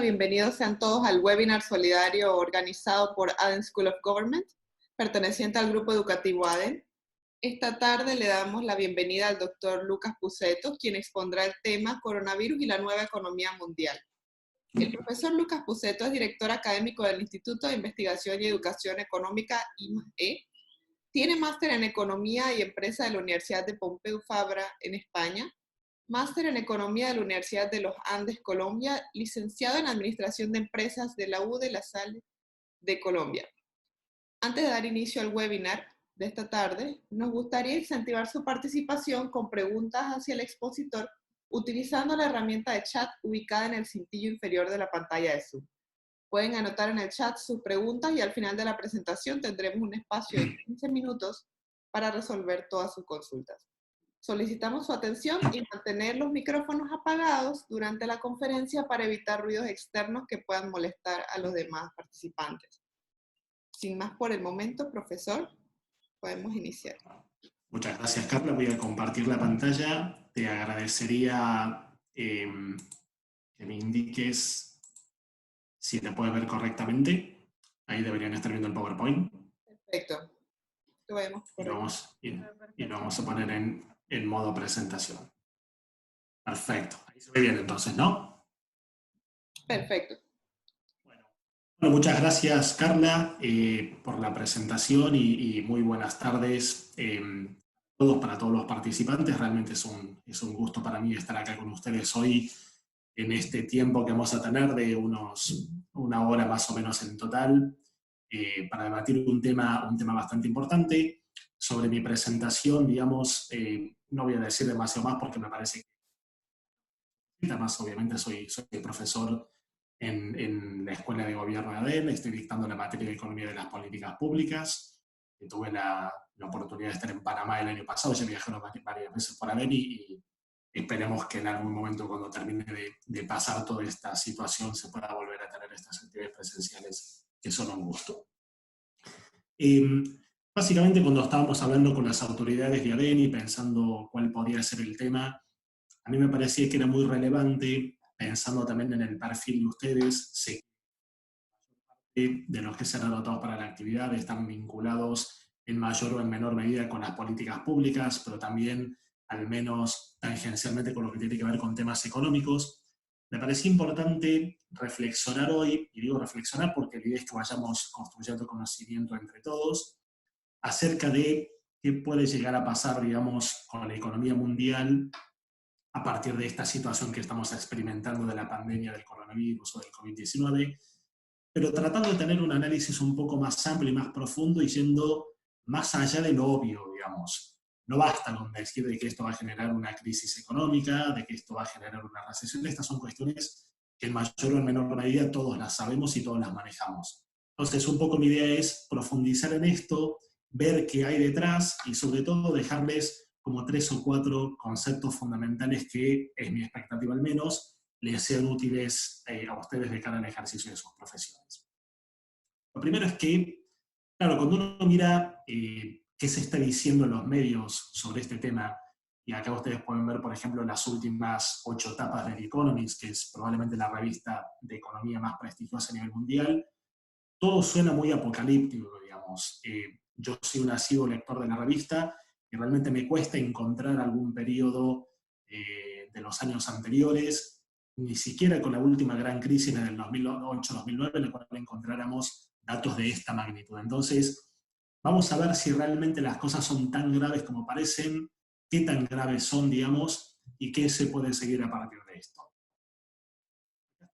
Bienvenidos sean todos al webinar solidario organizado por ADEN School of Government, perteneciente al grupo educativo ADEN. Esta tarde le damos la bienvenida al doctor Lucas Puceto, quien expondrá el tema Coronavirus y la nueva economía mundial. El profesor Lucas Puceto es director académico del Instituto de Investigación y Educación Económica IMAE. Tiene máster en Economía y Empresa de la Universidad de Pompeu Fabra en España, máster en Economía de la Universidad de los Andes, Colombia, licenciado en Administración de Empresas de la U de La Salle de Colombia. Antes de dar inicio al webinar de esta tarde, nos gustaría incentivar su participación con preguntas hacia el expositor utilizando la herramienta de chat ubicada en el cintillo inferior de la pantalla de Zoom. Pueden anotar en el chat sus preguntas y al final de la presentación tendremos un espacio de 15 minutos para resolver todas sus consultas. Solicitamos su atención y mantener los micrófonos apagados durante la conferencia para evitar ruidos externos que puedan molestar a los demás participantes. Sin más por el momento, profesor, podemos iniciar. Muchas gracias, Carla. Voy a compartir la pantalla. Te agradecería que me indiques si te puedes ver correctamente. Ahí deberían estar viendo el PowerPoint. Perfecto. Lo vemos y lo vamos a poner en modo presentación. Perfecto. Ahí se ve bien entonces, ¿no? Perfecto. Bueno, muchas gracias, Carla, por la presentación y muy buenas tardes para todos los participantes. Realmente es un gusto para mí estar acá con ustedes hoy en este tiempo que vamos a tener de una hora más o menos en total para debatir un tema bastante importante. Sobre mi presentación, digamos, no voy a decir demasiado más porque me parece que además obviamente soy profesor en la Escuela de Gobierno de ADEN, estoy dictando la materia de Economía de las Políticas Públicas. Tuve la oportunidad de estar en Panamá el año pasado, ya viajé varias veces por ADEN y esperemos que en algún momento, cuando termine de pasar toda esta situación, se pueda volver a tener estas actividades presenciales que son un gusto. Básicamente, cuando estábamos hablando con las autoridades de ADEN y pensando cuál podía ser el tema, a mí me parecía que era muy relevante, pensando también en el perfil de ustedes, sé que de los que se han anotado para la actividad están vinculados en mayor o en menor medida con las políticas públicas, pero también al menos tangencialmente con lo que tiene que ver con temas económicos. Me parecía importante reflexionar hoy, y digo reflexionar porque la idea es que vayamos construyendo conocimiento entre todos, acerca de qué puede llegar a pasar, digamos, con la economía mundial a partir de esta situación que estamos experimentando de la pandemia del coronavirus o del COVID-19, pero tratando de tener un análisis un poco más amplio y más profundo y yendo más allá de lo obvio, digamos. No basta con decir de que esto va a generar una crisis económica, de que esto va a generar una recesión. Estas son cuestiones que en mayor o en menor medida todos las sabemos y todos las manejamos. Entonces, un poco mi idea es profundizar en esto, ver qué hay detrás y sobre todo dejarles como 3 o 4 conceptos fundamentales que, es mi expectativa al menos, les sean útiles a ustedes de cara al ejercicio de sus profesiones. Lo primero es que, claro, cuando uno mira qué se está diciendo en los medios sobre este tema, y acá ustedes pueden ver, por ejemplo, las últimas 8 tapas de The Economist, que es probablemente la revista de economía más prestigiosa a nivel mundial, todo suena muy apocalíptico, digamos. Yo soy un asiduo lector de la revista y realmente me cuesta encontrar algún periodo de los años anteriores, ni siquiera con la última gran crisis en el 2008-2009, en la cual encontráramos datos de esta magnitud. Entonces, vamos a ver si realmente las cosas son tan graves como parecen, qué tan graves son, digamos, y qué se puede seguir a partir de esto.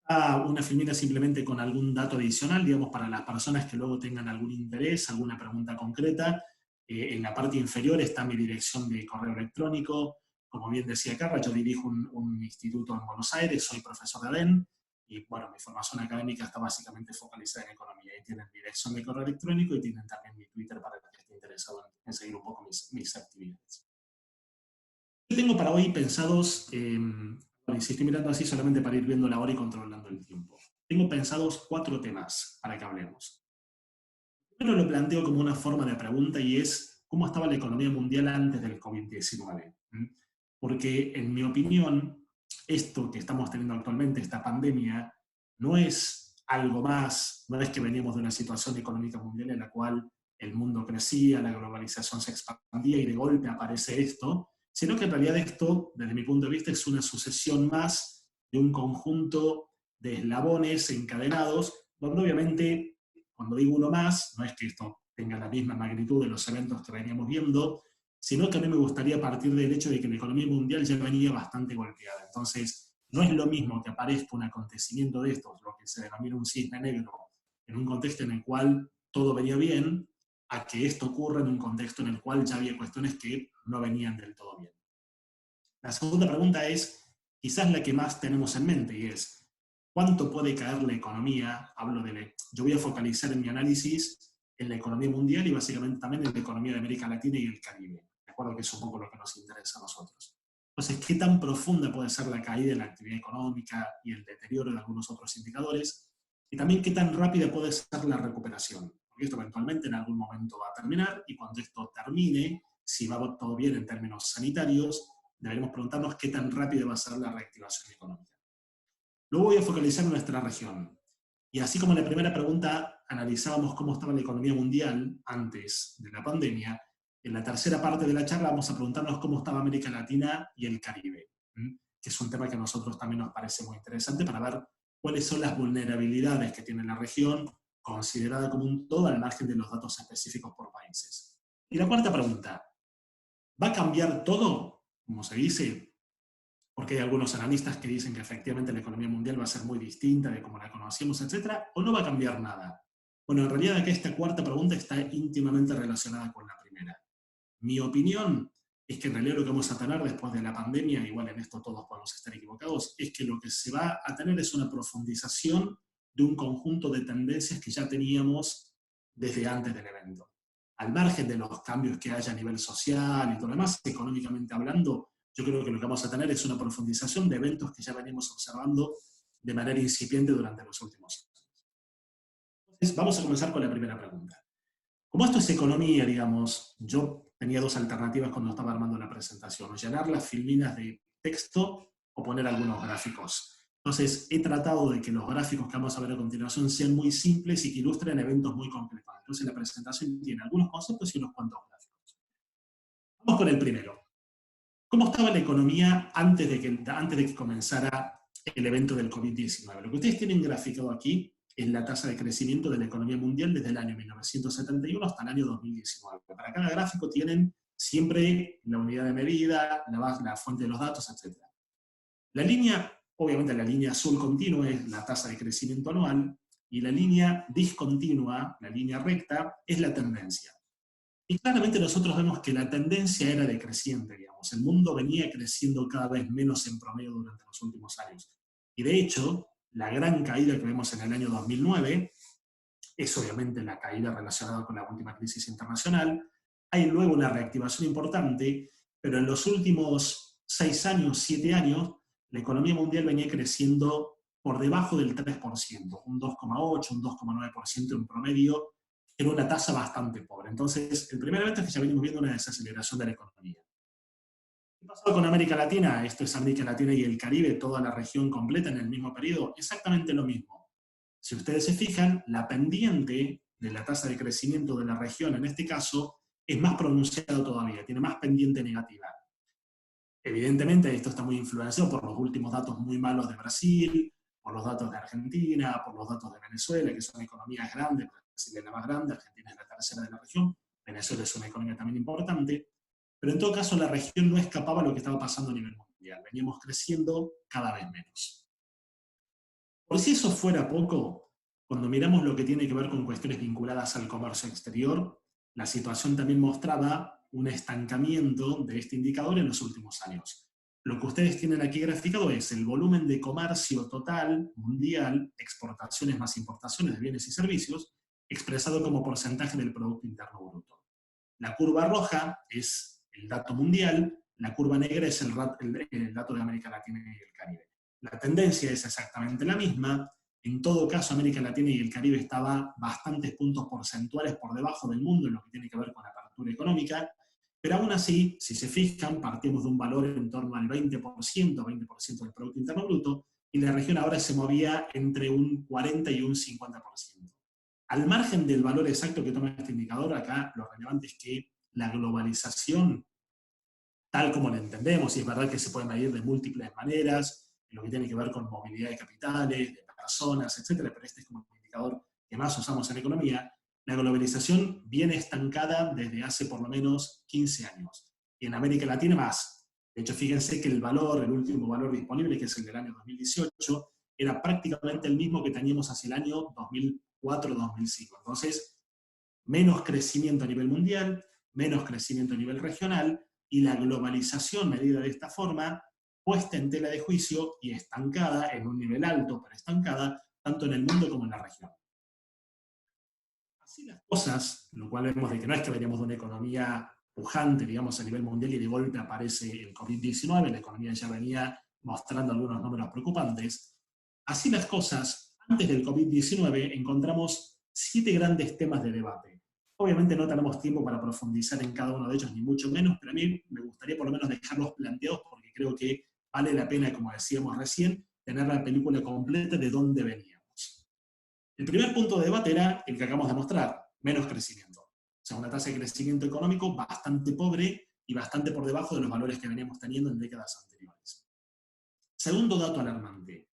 Una filmina simplemente con algún dato adicional, digamos, para las personas que luego tengan algún interés, alguna pregunta concreta. En la parte inferior está mi dirección de correo electrónico. Como bien decía Carla, yo dirijo un instituto en Buenos Aires, soy profesor de ADEN, y bueno, mi formación académica está básicamente focalizada en economía. Ahí tienen mi dirección de correo electrónico y tienen también mi Twitter para el que esté interesado en seguir un poco mis actividades. Yo tengo para hoy pensados, y si estoy mirando así solamente para ir viendo la hora y controlando el tiempo, tengo pensados 4 temas para que hablemos. Primero lo planteo como una forma de pregunta y es ¿cómo estaba la economía mundial antes del COVID-19? Porque en mi opinión, esto que estamos teniendo actualmente, esta pandemia, no es algo más, no es que veníamos de una situación económica mundial en la cual el mundo crecía, la globalización se expandía y de golpe aparece esto, sino que en realidad esto, desde mi punto de vista, es una sucesión más de un conjunto de eslabones encadenados, donde obviamente, cuando digo uno más, no es que esto tenga la misma magnitud de los eventos que veníamos viendo, sino que a mí me gustaría partir del hecho de que la economía mundial ya venía bastante golpeada. Entonces, no es lo mismo que aparezca un acontecimiento de estos, lo que se denomina un cisne negro, en un contexto en el cual todo venía bien, a que esto ocurra en un contexto en el cual ya había cuestiones que no venían del todo bien. La segunda pregunta es, quizás la que más tenemos en mente, y es, ¿cuánto puede caer la economía? Yo voy a focalizar en mi análisis en la economía mundial y básicamente también en la economía de América Latina y el Caribe. De acuerdo que es un poco lo que nos interesa a nosotros. Entonces, ¿qué tan profunda puede ser la caída de la actividad económica y el deterioro de algunos otros indicadores? Y también, ¿qué tan rápida puede ser la recuperación? Porque esto eventualmente en algún momento va a terminar y cuando esto termine, si va todo bien en términos sanitarios, deberemos preguntarnos qué tan rápida va a ser la reactivación económica. Luego voy a focalizar en nuestra región. Y así como en la primera pregunta analizábamos cómo estaba la economía mundial antes de la pandemia, en la tercera parte de la charla vamos a preguntarnos cómo estaba América Latina y el Caribe, que es un tema que a nosotros también nos parece muy interesante para ver cuáles son las vulnerabilidades que tiene la región, considerada como un todo al margen de los datos específicos por países. Y la cuarta pregunta, ¿va a cambiar todo, como se dice? Porque hay algunos analistas que dicen que efectivamente la economía mundial va a ser muy distinta de como la conocíamos, etcétera, o no va a cambiar nada. Bueno, en realidad acá esta cuarta pregunta está íntimamente relacionada con la primera. Mi opinión es que en realidad lo que vamos a tener después de la pandemia, igual en esto todos podemos estar equivocados, es que lo que se va a tener es una profundización de un conjunto de tendencias que ya teníamos desde antes del evento. Al margen de los cambios que haya a nivel social y todo lo demás, económicamente hablando, yo creo que lo que vamos a tener es una profundización de eventos que ya venimos observando de manera incipiente durante los últimos años. Entonces, vamos a comenzar con la primera pregunta. Como esto es economía, digamos, yo tenía dos alternativas cuando estaba armando la presentación, o llenar las filminas de texto o poner algunos gráficos. Entonces, he tratado de que los gráficos que vamos a ver a continuación sean muy simples y que ilustren eventos muy concretos. Entonces, la presentación tiene algunos conceptos y unos cuantos gráficos. Vamos con el primero. ¿Cómo estaba la economía antes de que comenzara el evento del COVID-19? Lo que ustedes tienen graficado aquí es la tasa de crecimiento de la economía mundial desde el año 1971 hasta el año 2019. Para cada gráfico tienen siempre la unidad de medida, la fuente de los datos, etc. La línea, obviamente la línea azul continua es la tasa de crecimiento anual y la línea discontinua, la línea recta, es la tendencia. Y claramente nosotros vemos que la tendencia era decreciente, digamos. El mundo venía creciendo cada vez menos en promedio durante los últimos años. Y de hecho, la gran caída que vemos en el año 2009 es obviamente la caída relacionada con la última crisis internacional. Hay luego una reactivación importante, pero en los últimos 6 años, 7 años, la economía mundial venía creciendo por debajo del 3%, un 2,8, un 2,9% en promedio, en una tasa bastante pobre. Entonces, el primer evento es que ya venimos viendo una desaceleración de la economía. ¿Qué pasó con América Latina? Esto es América Latina y el Caribe, toda la región completa en el mismo periodo. Exactamente lo mismo. Si ustedes se fijan, la pendiente de la tasa de crecimiento de la región, en este caso, es más pronunciado todavía, tiene más pendiente negativa. Evidentemente, esto está muy influenciado por los últimos datos muy malos de Brasil, por los datos de Argentina, por los datos de Venezuela, que son economías grandes. Brasil es la más grande, Argentina es la tercera de la región, Venezuela es una economía también importante, pero en todo caso la región no escapaba a lo que estaba pasando a nivel mundial, veníamos creciendo cada vez menos. Por si eso fuera poco, cuando miramos lo que tiene que ver con cuestiones vinculadas al comercio exterior, la situación también mostraba un estancamiento de este indicador en los últimos años. Lo que ustedes tienen aquí graficado es el volumen de comercio total mundial, exportaciones más importaciones de bienes y servicios, expresado como porcentaje del Producto Interno Bruto. La curva roja es el dato mundial, la curva negra es el dato de América Latina y el Caribe. La tendencia es exactamente la misma. En todo caso, América Latina y el Caribe estaba bastantes puntos porcentuales por debajo del mundo en lo que tiene que ver con la apertura económica, pero aún así, si se fijan, partimos de un valor en torno al 20% del Producto Interno Bruto, y la región ahora se movía entre un 40 y un 50%. Al margen del valor exacto que toma este indicador, acá lo relevante es que la globalización, tal como la entendemos, y es verdad que se puede medir de múltiples maneras, en lo que tiene que ver con movilidad de capitales, de personas, etcétera, pero este es como el indicador que más usamos en economía, la globalización viene estancada desde hace por lo menos 15 años. Y en América Latina más. De hecho, fíjense que el valor, el último valor disponible, que es el del año 2018, era prácticamente el mismo que teníamos hacia el año 2004-2005. Entonces, menos crecimiento a nivel mundial, menos crecimiento a nivel regional, y la globalización medida de esta forma, puesta en tela de juicio y estancada en un nivel alto, pero estancada, tanto en el mundo como en la región. Así las cosas, lo cual vemos de que no es que veníamos de una economía pujante, digamos, a nivel mundial y de golpe aparece el COVID-19, la economía ya venía mostrando algunos números preocupantes. Así las cosas, antes del COVID-19 encontramos 7 grandes temas de debate. Obviamente no tenemos tiempo para profundizar en cada uno de ellos, ni mucho menos, pero a mí me gustaría por lo menos dejarlos planteados porque creo que vale la pena, como decíamos recién, tener la película completa de dónde veníamos. El primer punto de debate era el que acabamos de mostrar, menos crecimiento. O sea, una tasa de crecimiento económico bastante pobre y bastante por debajo de los valores que veníamos teniendo en décadas anteriores. Segundo dato alarmante.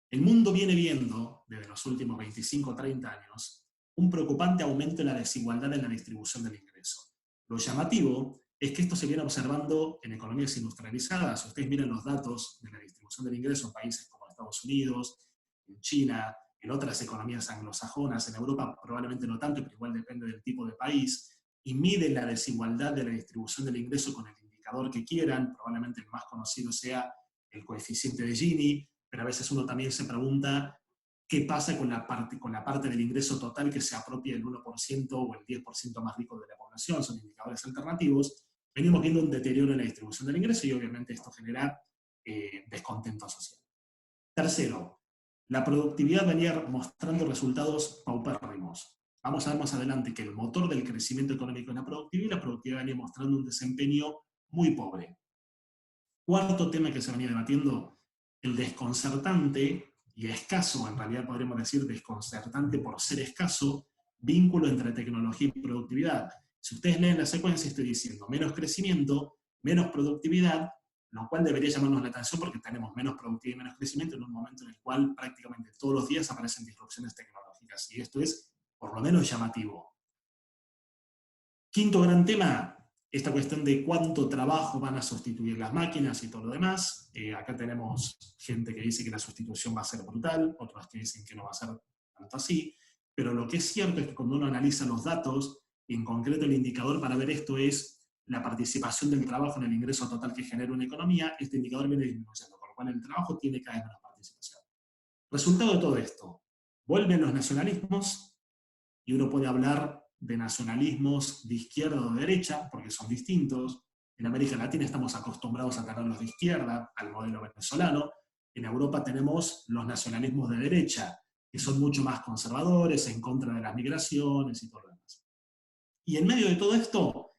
El mundo viene viendo, desde los últimos 25 o 30 años, un preocupante aumento en la desigualdad en la distribución del ingreso. Lo llamativo es que esto se viene observando en economías industrializadas. Ustedes miran los datos de la distribución del ingreso en países como Estados Unidos, en China, en otras economías anglosajonas, en Europa probablemente no tanto, pero igual depende del tipo de país, y miden la desigualdad de la distribución del ingreso con el indicador que quieran. Probablemente el más conocido sea el coeficiente de Gini, pero a veces uno también se pregunta qué pasa con la parte del ingreso total que se apropia el 1% o el 10% más rico de la población. Son indicadores alternativos. Venimos viendo un deterioro en la distribución del ingreso y obviamente esto genera descontento social. Tercero, la productividad venía mostrando resultados paupérrimos. Vamos a ver más adelante que el motor del crecimiento económico es la productividad, y la productividad venía mostrando un desempeño muy pobre. Cuarto tema que se venía debatiendo, el desconcertante y escaso, en realidad podríamos decir desconcertante por ser escaso, vínculo entre tecnología y productividad. Si ustedes leen la secuencia, estoy diciendo menos crecimiento, menos productividad, lo cual debería llamarnos la atención porque tenemos menos productividad y menos crecimiento en un momento en el cual prácticamente todos los días aparecen disrupciones tecnológicas, y esto es por lo menos llamativo. Quinto gran tema, esta cuestión de cuánto trabajo van a sustituir las máquinas y todo lo demás. Acá tenemos gente que dice que la sustitución va a ser brutal, otros que dicen que no va a ser tanto así, pero lo que es cierto es que cuando uno analiza los datos, y en concreto el indicador para ver esto es la participación del trabajo en el ingreso total que genera una economía, este indicador viene disminuyendo, con lo cual el trabajo tiene cada vez menos participación. Resultado de todo esto, vuelven los nacionalismos, y uno puede hablar de nacionalismos de izquierda o de derecha, porque son distintos. En América Latina estamos acostumbrados a tenerlos de izquierda, al modelo venezolano. En Europa tenemos los nacionalismos de derecha, que son mucho más conservadores, en contra de las migraciones y todo lo demás. Y en medio de todo esto,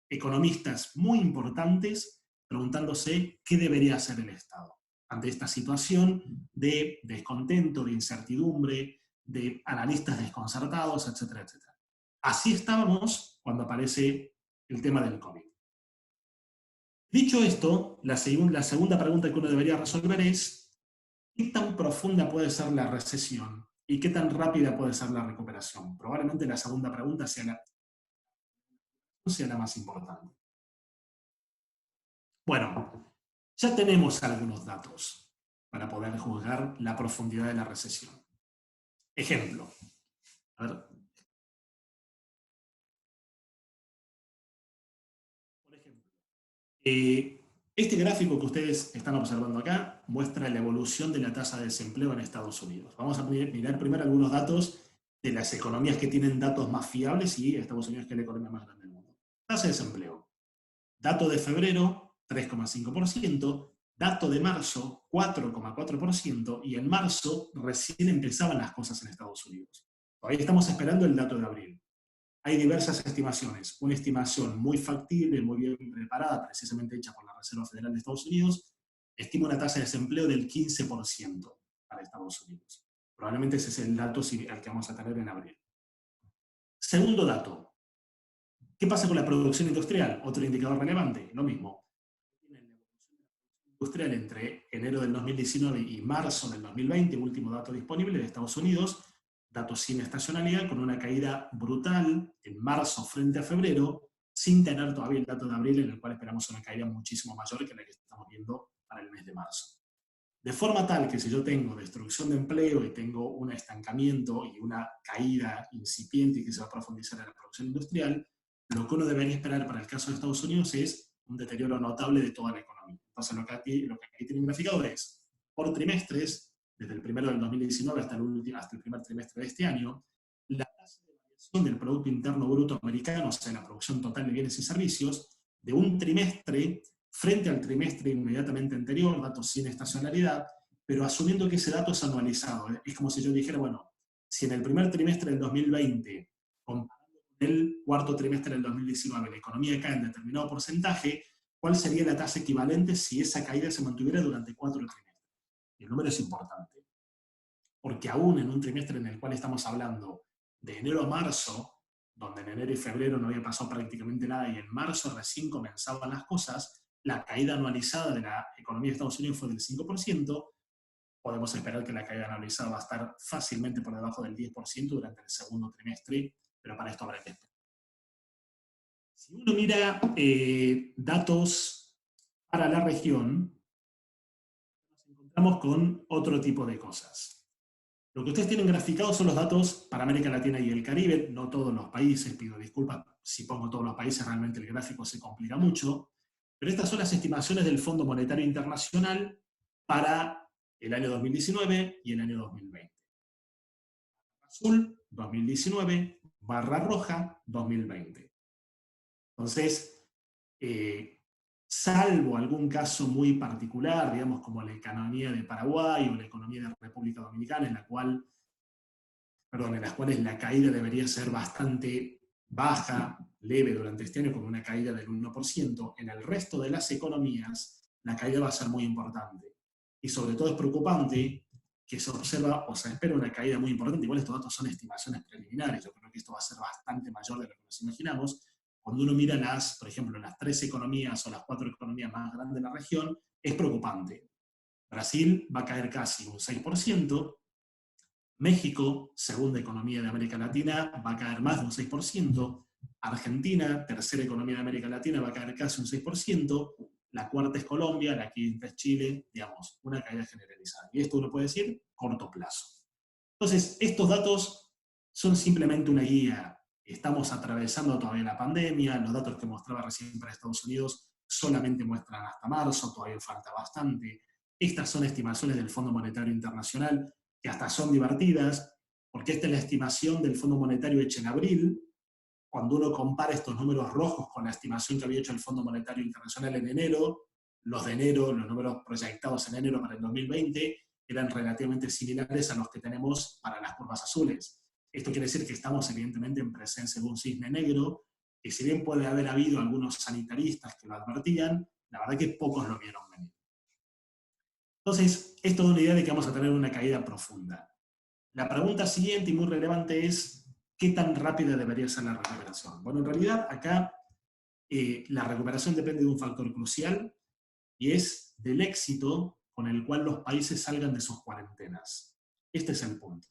economistas muy importantes preguntándose qué debería hacer el Estado ante esta situación de descontento, de incertidumbre, de analistas desconcertados, etcétera, etcétera. Así estábamos cuando aparece el tema del COVID. Dicho esto, la segunda pregunta que uno debería resolver es ¿qué tan profunda puede ser la recesión y qué tan rápida puede ser la recuperación? Probablemente la segunda pregunta sea la más importante. Bueno, ya tenemos algunos datos para poder juzgar la profundidad de la recesión. Ejemplo. A ver. Por ejemplo, este gráfico que ustedes están observando acá muestra la evolución de la tasa de desempleo en Estados Unidos. Vamos a mirar primero algunos datos de las economías que tienen datos más fiables y Estados Unidos, que es la economía más grande del mundo. Tasa de desempleo. Dato de febrero, 3,5%. Dato de marzo, 4,4%, y en marzo recién empezaban las cosas en Estados Unidos. Todavía estamos esperando el dato de abril. Hay diversas estimaciones. Una estimación muy factible, muy bien preparada, precisamente hecha por la Reserva Federal de Estados Unidos, estima una tasa de desempleo del 15% para Estados Unidos. Probablemente ese es el dato al que vamos a tener en abril. Segundo dato. ¿Qué pasa con la producción industrial? Otro indicador relevante, lo mismo. La evolución industrial entre enero del 2019 y marzo del 2020, último dato disponible de Estados Unidos, datos sin estacionalidad, con una caída brutal en marzo frente a febrero, sin tener todavía el dato de abril, en el cual esperamos una caída muchísimo mayor que la que estamos viendo para el mes de marzo. De forma tal que si yo tengo destrucción de empleo y tengo un estancamiento y una caída incipiente y que se va a profundizar en la producción industrial, lo que uno debería esperar para el caso de Estados Unidos es un deterioro notable de toda la economía. Entonces lo que aquí tienen graficado es, por trimestres, desde el primero del 2019 hasta el primer trimestre de este año, la tasa de variación del Producto Interno Bruto americano, o sea, la producción total de bienes y servicios, de un trimestre frente al trimestre inmediatamente anterior, datos sin estacionalidad, pero asumiendo que ese dato es anualizado. Es como si yo dijera, bueno, si en el primer trimestre del 2020, comparando con el cuarto trimestre del 2019, la economía cae en determinado porcentaje, ¿cuál sería la tasa equivalente si esa caída se mantuviera durante 4 trimestres? Y el número es importante, porque aún en un trimestre en el cual estamos hablando de enero a marzo, donde en enero y febrero no había pasado prácticamente nada y en marzo recién comenzaban las cosas, la caída anualizada de la economía de Estados Unidos fue del 5%, podemos esperar que la caída anualizada va a estar fácilmente por debajo del 10% durante el segundo trimestre, pero para esto habrá que esperar. Si uno mira datos para la región, nos encontramos con otro tipo de cosas. Lo que ustedes tienen graficados son los datos para América Latina y el Caribe, no todos los países, pido disculpas si pongo todos los países, realmente el gráfico se complica mucho, pero estas son las estimaciones del Fondo Monetario Internacional para el año 2019 y el año 2020. Azul, 2019, barra roja, 2020. Entonces, salvo algún caso muy particular, digamos como la economía de Paraguay o la economía de República Dominicana, en las cuales la caída debería ser bastante baja, leve durante este año, con una caída del 1%, en el resto de las economías la caída va a ser muy importante. Y sobre todo es preocupante que se observa o se espera una caída muy importante. Igual estos datos son estimaciones preliminares, yo creo que esto va a ser bastante mayor de lo que nos imaginamos. Cuando uno mira por ejemplo, las 3 economías o las 4 economías más grandes de la región, es preocupante. Brasil va a caer casi un 6%, México, segunda economía de América Latina, va a caer más de un 6%, Argentina, tercera economía de América Latina, va a caer casi un 6%, la cuarta es Colombia, la quinta es Chile, digamos, una caída generalizada. Y esto uno puede decir corto plazo. Entonces, estos datos son simplemente una guía. Estamos atravesando todavía la pandemia, los datos que mostraba recién para Estados Unidos solamente muestran hasta marzo, todavía falta bastante. Estas son estimaciones del Fondo Monetario Internacional, que hasta son divertidas, porque esta es la estimación del Fondo Monetario hecha en abril. Cuando uno compara estos números rojos con la estimación que había hecho el Fondo Monetario Internacional en enero, los de enero, los números proyectados en enero para el 2020, eran relativamente similares a los que tenemos para las curvas azules. Esto quiere decir que estamos evidentemente en presencia de un cisne negro, que si bien puede haber habido algunos sanitaristas que lo advertían, la verdad que pocos lo vieron venir. Entonces, esto da una idea de que vamos a tener una caída profunda. La pregunta siguiente y muy relevante es, ¿qué tan rápida debería ser la recuperación? Bueno, en realidad acá la recuperación depende de un factor crucial y es del éxito con el cual los países salgan de sus cuarentenas. Este es el punto.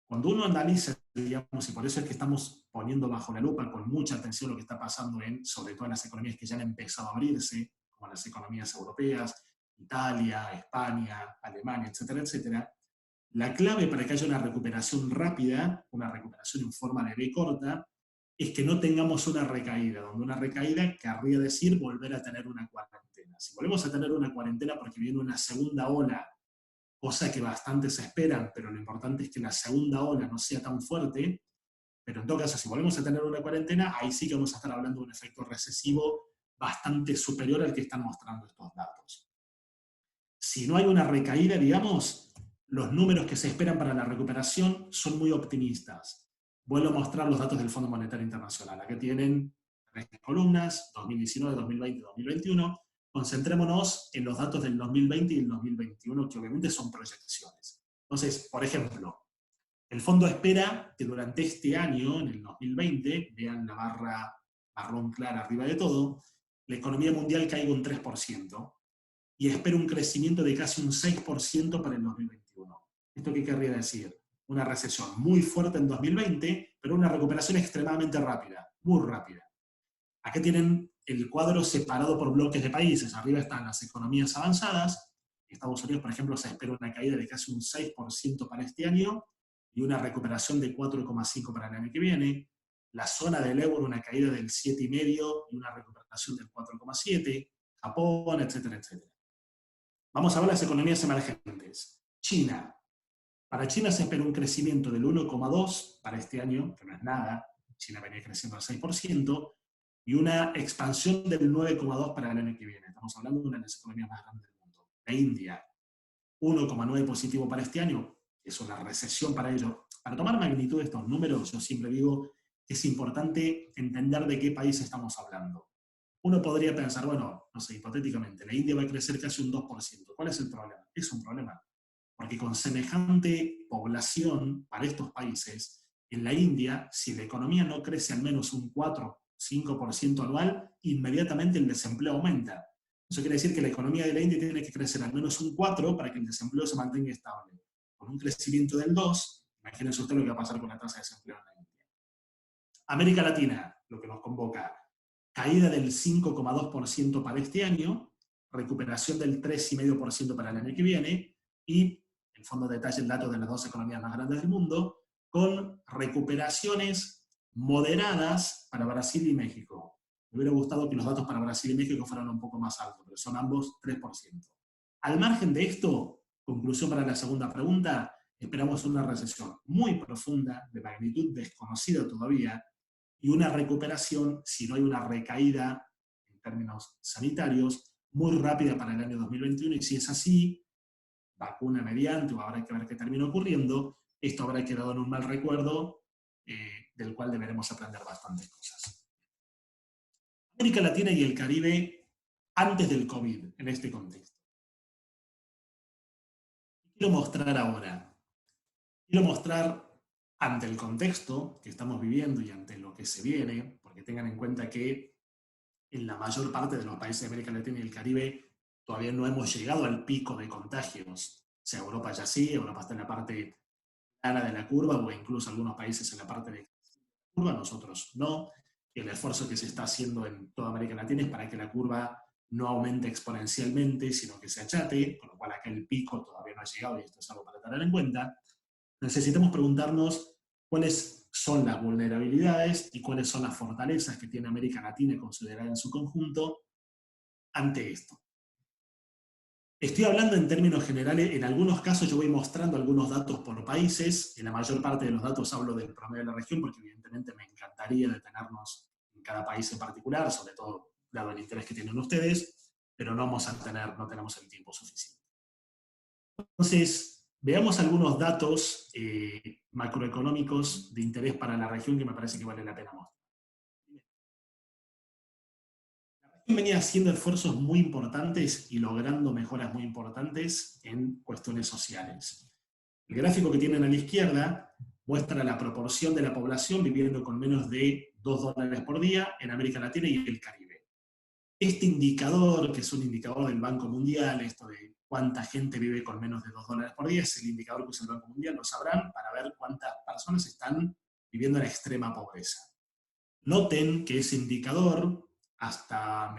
Cuando uno analiza, digamos, y por eso es que estamos poniendo bajo la lupa con mucha atención lo que está pasando sobre todo en las economías que ya han empezado a abrirse, como las economías europeas, Italia, España, Alemania, etcétera, etcétera, la clave para que haya una recuperación rápida, una recuperación en forma de V corta, es que no tengamos una recaída, donde una recaída querría decir volver a tener una cuarentena. Si volvemos a tener una cuarentena porque viene una segunda ola, cosa que bastante se esperan, pero lo importante es que la segunda ola no sea tan fuerte, pero en todo caso, si volvemos a tener una cuarentena, ahí sí que vamos a estar hablando de un efecto recesivo bastante superior al que están mostrando estos datos. Si no hay una recaída, digamos, los números que se esperan para la recuperación son muy optimistas. Vuelvo a mostrar los datos del Fondo Monetario Internacional. Aquí tienen 3 columnas, 2019, 2020, 2021. concentrémonos en los datos del 2020 y el 2021, que obviamente son proyecciones. Entonces, por ejemplo, el fondo espera que durante este año, en el 2020, vean la barra marrón clara arriba de todo, la economía mundial caiga un 3% y espera un crecimiento de casi un 6% para el 2021. ¿Esto qué querría decir? Una recesión muy fuerte en 2020, pero una recuperación extremadamente rápida, muy rápida. Acá tienen el cuadro separado por bloques de países. Arriba están las economías avanzadas. En Estados Unidos, por ejemplo, se espera una caída de casi un 6% para este año y una recuperación de 4,5% para el año que viene. La zona del euro, una caída del 7,5% y una recuperación del 4,7%. Japón, etcétera, etcétera. Vamos a ver las economías emergentes. China. Para China se espera un crecimiento del 1,2% para este año, que no es nada. China venía creciendo al 6%, y una expansión del 9,2% para el año que viene. Estamos hablando de una de las economías más grandes del mundo. La India, 1,9% positivo para este año, es una recesión para ellos. Para tomar magnitud de estos números, yo siempre digo que es importante entender de qué país estamos hablando. Uno podría pensar, bueno, no sé, hipotéticamente, la India va a crecer casi un 2%. ¿Cuál es el problema? Es un problema. Porque con semejante población para estos países, en la India, si la economía no crece al menos un 4-5% anual, inmediatamente el desempleo aumenta. Eso quiere decir que la economía de la India tiene que crecer al menos un 4% para que el desempleo se mantenga estable. Con un crecimiento del 2%, imagínense usted lo que va a pasar con la tasa de desempleo en la India. América Latina, lo que nos convoca, caída del 5,2% para este año, recuperación del 3,5% para el año que viene, y el fondo detalla el dato de las dos economías más grandes del mundo, con recuperaciones moderadas para Brasil y México. Me hubiera gustado que los datos para Brasil y México fueran un poco más altos, pero son ambos 3%. Al margen de esto, conclusión para la segunda pregunta, esperamos una recesión muy profunda, de magnitud desconocida todavía, y una recuperación, si no hay una recaída en términos sanitarios, muy rápida para el año 2021, y si es así, vacuna mediante, o habrá que ver qué termina ocurriendo, esto habrá quedado en un mal recuerdo, del cual deberemos aprender bastantes cosas. América Latina y el Caribe antes del COVID, en este contexto. Quiero mostrar ahora, quiero mostrar ante el contexto que estamos viviendo y ante lo que se viene, porque tengan en cuenta que en la mayor parte de los países de América Latina y el Caribe todavía no hemos llegado al pico de contagios. O sea, Europa ya sí, Europa está en la parte plana de la curva, o incluso algunos países en la parte de la curva, nosotros no. Y el esfuerzo que se está haciendo en toda América Latina es para que la curva no aumente exponencialmente, sino que se achate, con lo cual acá el pico todavía no ha llegado, y esto es algo para tener en cuenta. Necesitamos preguntarnos cuáles son las vulnerabilidades y cuáles son las fortalezas que tiene América Latina considerada en su conjunto ante esto. Estoy hablando en términos generales, en algunos casos yo voy mostrando algunos datos por países, en la mayor parte de los datos hablo del promedio de la región, porque evidentemente me encantaría detenernos en cada país en particular, sobre todo dado el interés que tienen ustedes, pero no tenemos el tiempo suficiente. Entonces, veamos algunos datos macroeconómicos de interés para la región que me parece que vale la pena mostrar. La región venía haciendo esfuerzos muy importantes y logrando mejoras muy importantes en cuestiones sociales. El gráfico que tienen a la izquierda muestra la proporción de la población viviendo con menos de $2 por día en América Latina y el Caribe. Este indicador, que es un indicador del Banco Mundial, esto de cuánta gente vive con menos de $2 por día, es el indicador que usa el Banco Mundial, lo sabrán, para ver cuántas personas están viviendo en extrema pobreza. Noten que ese indicador, hasta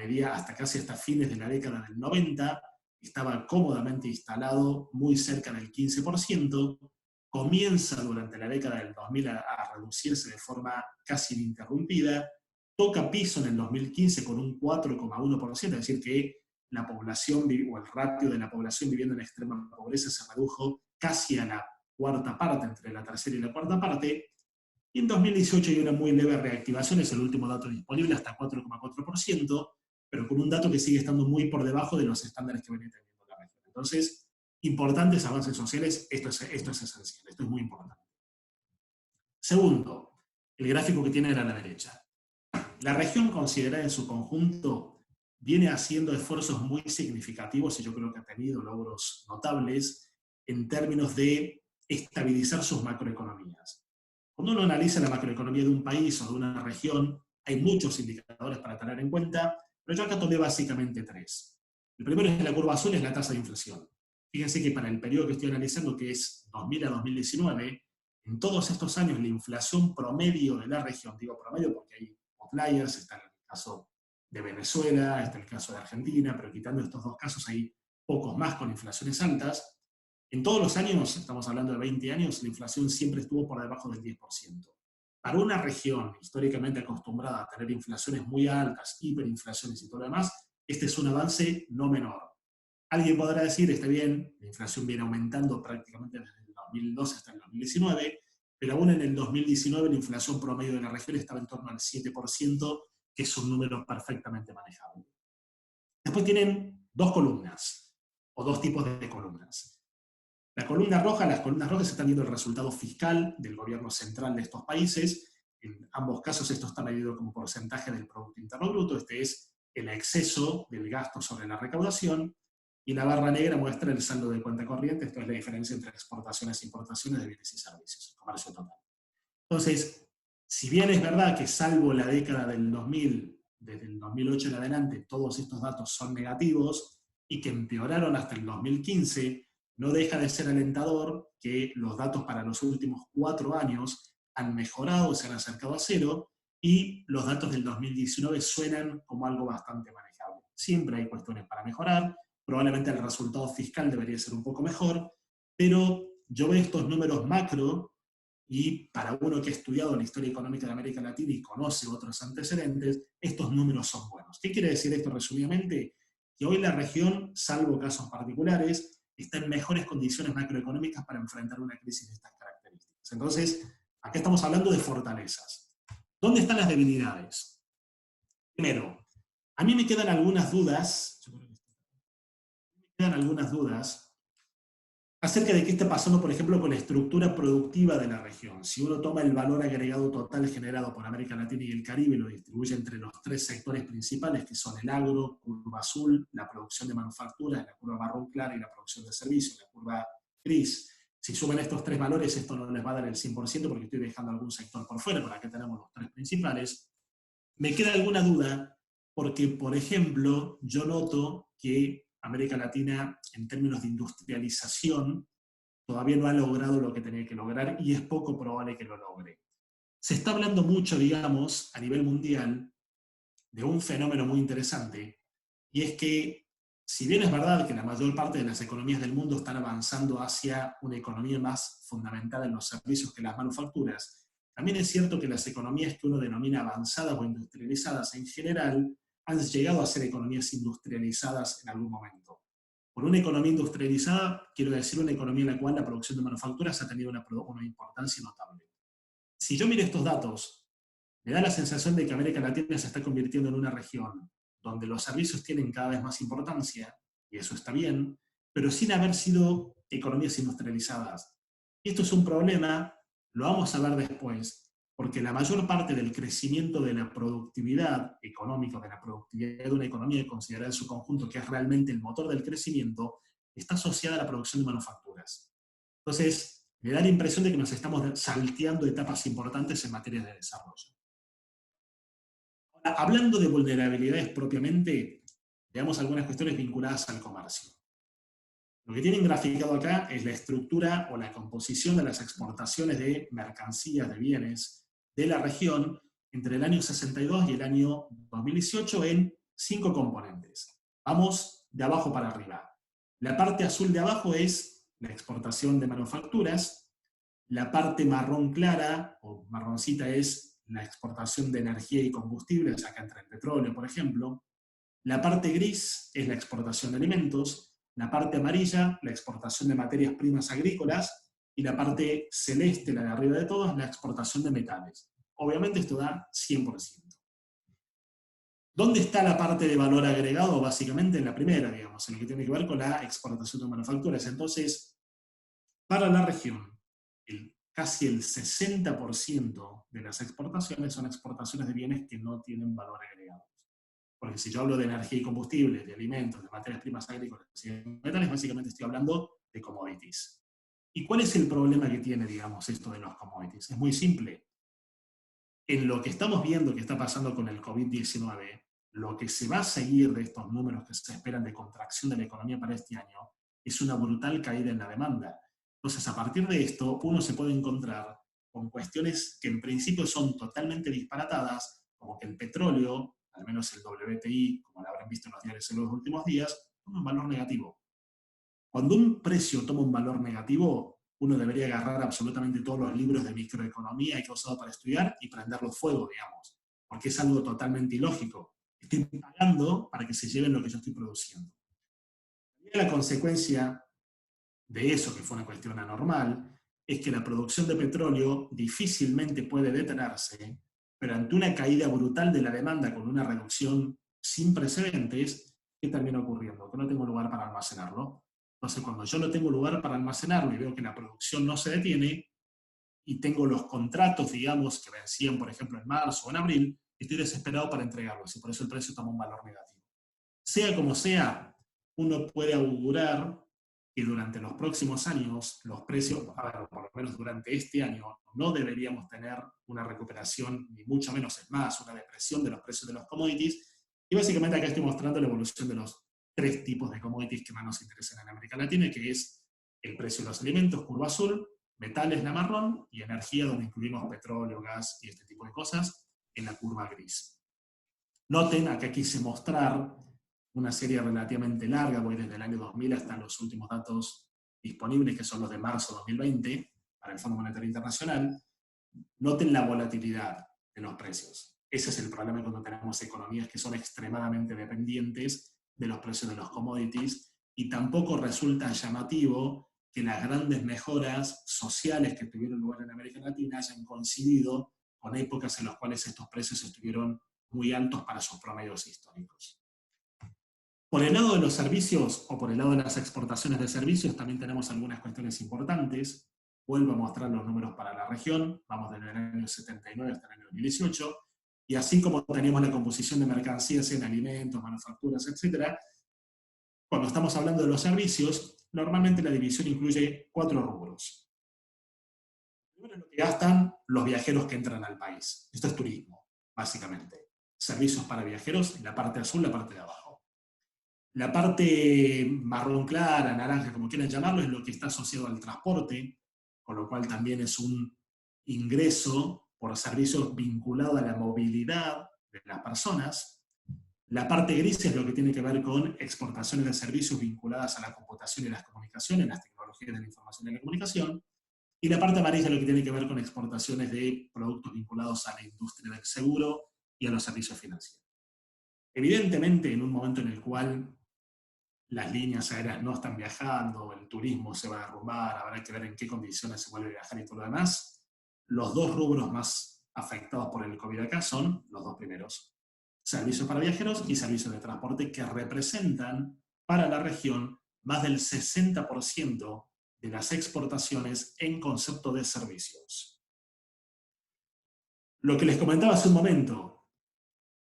fines de la década del 90, estaba cómodamente instalado muy cerca del 15%, comienza durante la década del 2000 a reducirse de forma casi ininterrumpida, toca piso en el 2015 con un 4,1%, es decir, que la población, o el ratio de la población viviendo en extrema pobreza se redujo casi a la cuarta parte, entre la tercera y la cuarta parte, y en 2018 hay una muy leve reactivación, es el último dato disponible, hasta 4,4%, pero con un dato que sigue estando muy por debajo de los estándares que venía teniendo la región. Entonces, importantes avances sociales, esto es esencial, esto es muy importante. Segundo, el gráfico que tiene a la derecha. La región considerada en su conjunto viene haciendo esfuerzos muy significativos y yo creo que ha tenido logros notables en términos de estabilizar sus macroeconomías. Cuando uno analiza la macroeconomía de un país o de una región, hay muchos indicadores para tener en cuenta, pero yo acá tomé básicamente tres. El primero es la curva azul, es la tasa de inflación. Fíjense que para el periodo que estoy analizando, que es 2000 a 2019, en todos estos años la inflación promedio de la región, digo promedio porque hay outliers, está el caso de Venezuela, está el caso de Argentina, pero quitando estos dos casos hay pocos más con inflaciones altas. En todos los años, estamos hablando de 20 años, la inflación siempre estuvo por debajo del 10%. Para una región históricamente acostumbrada a tener inflaciones muy altas, hiperinflaciones y todo lo demás, este es un avance no menor. Alguien podrá decir, está bien, la inflación viene aumentando prácticamente desde el 2012 hasta el 2019, pero aún en el 2019 la inflación promedio de la región estaba en torno al 7%, que es un número perfectamente manejable. Después tienen dos columnas, o dos tipos de columnas. La columna roja, las columnas rojas están viendo el resultado fiscal del gobierno central de estos países. En ambos casos esto está medido como porcentaje del Producto Interno Bruto. Este es el exceso del gasto sobre la recaudación. Y la barra negra muestra el saldo de cuenta corriente. Esto es la diferencia entre exportaciones e importaciones de bienes y servicios, el comercio total. Entonces, si bien es verdad que salvo la década del 2000, desde el 2008 en adelante, todos estos datos son negativos y que empeoraron hasta el 2015, no deja de ser alentador que los datos para los últimos 4 años han mejorado, se han acercado a cero, y los datos del 2019 suenan como algo bastante manejable. Siempre hay cuestiones para mejorar, probablemente el resultado fiscal debería ser un poco mejor, pero yo veo estos números macro y para uno que ha estudiado la historia económica de América Latina y conoce otros antecedentes, estos números son buenos. ¿Qué quiere decir esto resumidamente? Que hoy la región, salvo casos particulares, está en mejores condiciones macroeconómicas para enfrentar una crisis de estas características. Entonces, acá estamos hablando de fortalezas. ¿Dónde están las debilidades? Primero, a mí me quedan algunas dudas, acerca de qué está pasando, por ejemplo, con la estructura productiva de la región. Si uno toma el valor agregado total generado por América Latina y el Caribe y lo distribuye entre los tres sectores principales, que son el agro, curva azul, la producción de manufacturas, la curva marrón clara y la producción de servicios, la curva gris. Si suman estos tres valores, esto no les va a dar el 100% porque estoy dejando algún sector por fuera, por acá tenemos los tres principales. Me queda alguna duda porque, por ejemplo, yo noto que América Latina, en términos de industrialización, todavía no ha logrado lo que tenía que lograr y es poco probable que lo logre. Se está hablando mucho, digamos, a nivel mundial, de un fenómeno muy interesante, y es que, si bien es verdad que la mayor parte de las economías del mundo están avanzando hacia una economía más fundamentada en los servicios que las manufacturas, también es cierto que las economías que uno denomina avanzadas o industrializadas en general han llegado a ser economías industrializadas en algún momento. Por una economía industrializada, quiero decir una economía en la cual la producción de manufacturas ha tenido una importancia notable. Si yo miro estos datos, me da la sensación de que América Latina se está convirtiendo en una región donde los servicios tienen cada vez más importancia, y eso está bien, pero sin haber sido economías industrializadas. Y esto es un problema, lo vamos a ver después, porque la mayor parte del crecimiento de la productividad económica, de la productividad de una economía considerada en su conjunto, que es realmente el motor del crecimiento, está asociada a la producción de manufacturas. Entonces, me da la impresión de que nos estamos salteando etapas importantes en materia de desarrollo. Ahora, hablando de vulnerabilidades propiamente, veamos algunas cuestiones vinculadas al comercio. Lo que tienen graficado acá es la estructura o la composición de las exportaciones de mercancías, de bienes de la región entre el año 62 y el año 2018 en 5 componentes. Vamos de abajo para arriba. La parte azul de abajo es la exportación de manufacturas. La parte marrón clara o marroncita es la exportación de energía y combustibles, acá entre el petróleo, por ejemplo. La parte gris es la exportación de alimentos. La parte amarilla, la exportación de materias primas agrícolas. Y la parte celeste, la de arriba de todos, la exportación de metales. Obviamente esto da 100%. ¿Dónde está la parte de valor agregado? Básicamente en la primera, digamos, en lo que tiene que ver con la exportación de manufacturas. Entonces, para la región, casi el 60% de las exportaciones son exportaciones de bienes que no tienen valor agregado. Porque si yo hablo de energía y combustibles, de alimentos, de materias primas agrícolas y de metales, básicamente estoy hablando de commodities. ¿Y cuál es el problema que tiene, digamos, esto de los commodities? Es muy simple. En lo que estamos viendo que está pasando con el COVID-19, lo que se va a seguir de estos números que se esperan de contracción de la economía para este año es una brutal caída en la demanda. Entonces, a partir de esto, uno se puede encontrar con cuestiones que en principio son totalmente disparatadas, como que el petróleo, al menos el WTI, como lo habrán visto en los diarios en los últimos días, toma un valor negativo. Cuando un precio toma un valor negativo, uno debería agarrar absolutamente todos los libros de microeconomía que he usado para estudiar y prenderlos fuego, digamos, porque es algo totalmente ilógico. Estoy pagando para que se lleven lo que yo estoy produciendo. La consecuencia de eso, que fue una cuestión anormal, es que la producción de petróleo difícilmente puede detenerse, pero ante una caída brutal de la demanda con una reducción sin precedentes, ¿qué termina ocurriendo? Que no tengo lugar para almacenarlo. Entonces, cuando yo no tengo lugar para almacenarlo y veo que la producción no se detiene, y tengo los contratos, digamos, que vencían, por ejemplo, en marzo o en abril, estoy desesperado para entregarlos y por eso el precio toma un valor negativo. Sea como sea, uno puede augurar que durante los próximos años los precios, a ver, por lo menos durante este año, no deberíamos tener una recuperación, ni mucho menos es más, una depresión de los precios de los commodities. Y básicamente acá estoy mostrando la evolución de los tres tipos de commodities que más nos interesan en América Latina, que es el precio de los alimentos, curva azul, metales, la marrón, y energía, donde incluimos petróleo, gas y este tipo de cosas, en la curva gris. Noten, acá quise mostrar una serie relativamente larga, voy desde el año 2000 hasta los últimos datos disponibles, que son los de marzo de 2020, para el Fondo Monetario Internacional. Noten la volatilidad de los precios. Ese es el problema cuando tenemos economías que son extremadamente dependientes de los precios de los commodities, y tampoco resulta llamativo que las grandes mejoras sociales que tuvieron lugar en América Latina hayan coincidido con épocas en las cuales estos precios estuvieron muy altos para sus promedios históricos. Por el lado de los servicios o por el lado de las exportaciones de servicios también tenemos algunas cuestiones importantes. Vuelvo a mostrar los números para la región, vamos desde el año 79 hasta el año 2018, y así como tenemos la composición de mercancías en alimentos, manufacturas, etc., cuando estamos hablando de los servicios, normalmente la división incluye 4 rubros. Primero es lo que gastan los viajeros que entran al país. Esto es turismo, básicamente. Servicios para viajeros en la parte azul, la parte de abajo. La parte marrón clara, naranja, como quieran llamarlo, es lo que está asociado al transporte, con lo cual también es un ingreso por servicios vinculado a la movilidad de las personas. La parte gris es lo que tiene que ver con exportaciones de servicios vinculadas a la computación y las comunicaciones, las tecnologías de la información y la comunicación. Y la parte amarilla es lo que tiene que ver con exportaciones de productos vinculados a la industria del seguro y a los servicios financieros. Evidentemente, en un momento en el cual las líneas aéreas no están viajando, el turismo se va a derrumbar, habrá que ver en qué condiciones se vuelve a viajar y todo lo demás, los dos rubros más afectados por el COVID acá son los dos primeros: servicios para viajeros y servicios de transporte, que representan para la región más del 60% de las exportaciones en concepto de servicios. Lo que les comentaba hace un momento,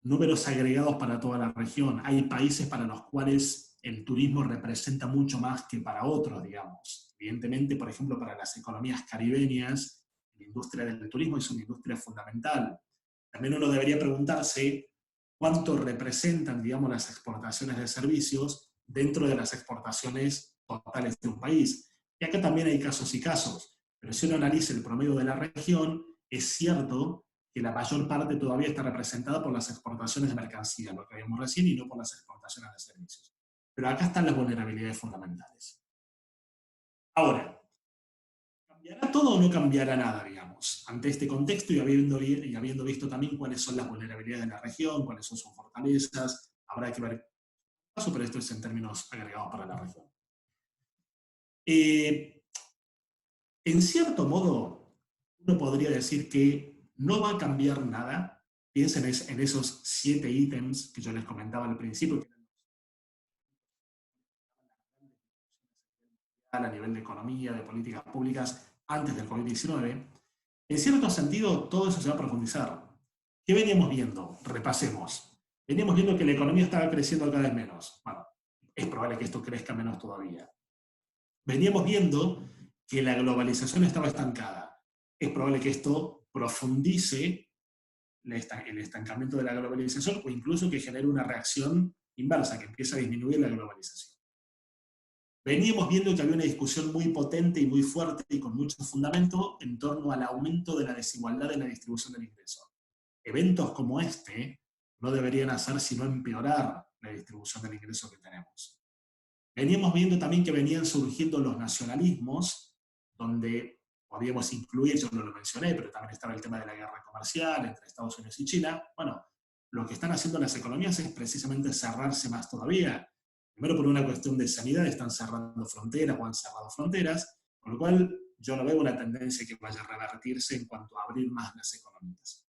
números agregados para toda la región. Hay países para los cuales el turismo representa mucho más que para otros, digamos. Evidentemente, por ejemplo, para las economías caribeñas, la industria del turismo es una industria fundamental. También uno debería preguntarse cuánto representan, digamos, las exportaciones de servicios dentro de las exportaciones totales de un país. Y acá también hay casos y casos, pero si uno analiza el promedio de la región, es cierto que la mayor parte todavía está representada por las exportaciones de mercancías, lo que vimos recién, y no por las exportaciones de servicios. Pero acá están las vulnerabilidades fundamentales. Ahora, ¿cambiará todo o no cambiará nada, digamos? Ante este contexto y habiendo visto también cuáles son las vulnerabilidades de la región, cuáles son sus fortalezas, habrá que ver paso, pero esto es en términos agregados para la región. En cierto modo, uno podría decir que no va a cambiar nada. Piensen en esos 7 ítems que yo les comentaba al principio, que eran a nivel de economía, de políticas públicas, antes del COVID-19. En cierto sentido, todo eso se va a profundizar. ¿Qué veníamos viendo? Repasemos. Veníamos viendo que la economía estaba creciendo cada vez menos. Bueno, es probable que esto crezca menos todavía. Veníamos viendo que la globalización estaba estancada. Es probable que esto profundice el estancamiento de la globalización o incluso que genere una reacción inversa, que empiece a disminuir la globalización. Veníamos viendo que había una discusión muy potente y muy fuerte y con mucho fundamento en torno al aumento de la desigualdad en la distribución del ingreso. Eventos como este no deberían hacer sino empeorar la distribución del ingreso que tenemos. Veníamos viendo también que venían surgiendo los nacionalismos, donde podíamos incluir, yo no lo mencioné, pero también estaba el tema de la guerra comercial entre Estados Unidos y China. Bueno, lo que están haciendo las economías es precisamente cerrarse más todavía. Primero por una cuestión de sanidad, están cerrando fronteras o han cerrado fronteras, con lo cual yo no veo una tendencia que vaya a revertirse en cuanto a abrir más las economías.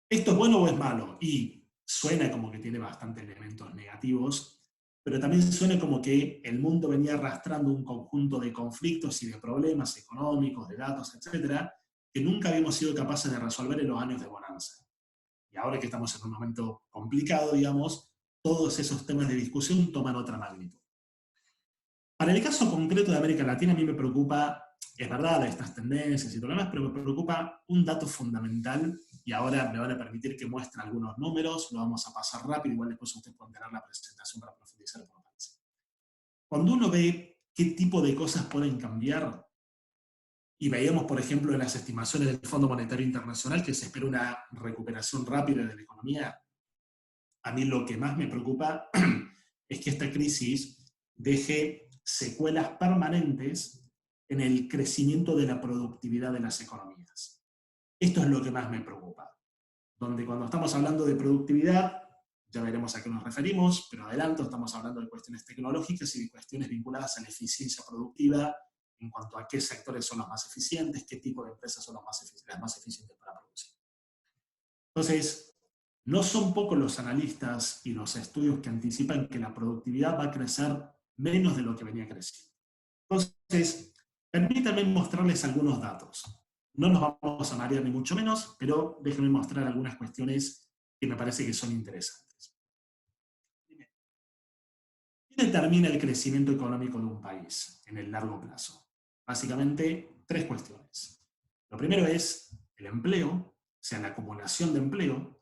¿Esto es bueno o es malo? Y suena como que tiene bastantes elementos negativos, pero también suena como que el mundo venía arrastrando un conjunto de conflictos y de problemas económicos, de datos, etcétera, que nunca habíamos sido capaces de resolver en los años de bonanza. Y ahora que estamos en un momento complicado, digamos, todos esos temas de discusión toman otra magnitud. Para el caso concreto de América Latina, a mí me preocupa, es verdad, estas tendencias y todo lo demás, pero me preocupa un dato fundamental, y ahora me van a permitir que muestre algunos números, lo vamos a pasar rápido, igual después ustedes pueden tener la presentación para profundizar por país. Cuando uno ve qué tipo de cosas pueden cambiar, y veíamos, por ejemplo, en las estimaciones del Fondo Monetario Internacional que se espera una recuperación rápida de la economía, a mí lo que más me preocupa es que esta crisis deje secuelas permanentes en el crecimiento de la productividad de las economías. Esto es lo que más me preocupa. Donde cuando estamos hablando de productividad, ya veremos a qué nos referimos, pero adelanto, estamos hablando de cuestiones tecnológicas y de cuestiones vinculadas a la eficiencia productiva en cuanto a qué sectores son los más eficientes, qué tipo de empresas son las más eficientes para producir. Entonces, no son pocos los analistas y los estudios que anticipan que la productividad va a crecer menos de lo que venía creciendo. Entonces, permítanme mostrarles algunos datos. No nos vamos a marear ni mucho menos, pero déjenme mostrar algunas cuestiones que me parece que son interesantes. Primero, ¿qué determina el crecimiento económico de un país en el largo plazo? Básicamente, tres cuestiones. Lo primero es el empleo, o sea, la acumulación de empleo.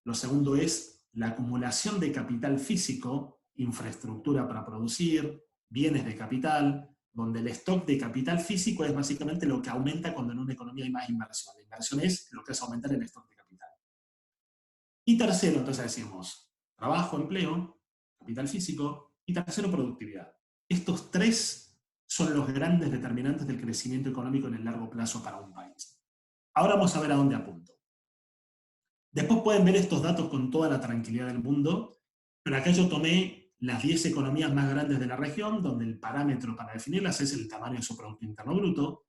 Lo segundo es la acumulación de capital físico, infraestructura para producir, bienes de capital, donde el stock de capital físico es básicamente lo que aumenta cuando en una economía hay más inversión. La inversión es lo que hace aumentar el stock de capital. Y tercero, entonces decimos, trabajo, empleo, capital físico, y tercero, productividad. Estos tres son los grandes determinantes del crecimiento económico en el largo plazo para un país. Ahora vamos a ver a dónde apunto. Después pueden ver estos datos con toda la tranquilidad del mundo, pero acá yo tomé las 10 economías más grandes de la región, donde el parámetro para definirlas es el tamaño de su Producto Interno Bruto.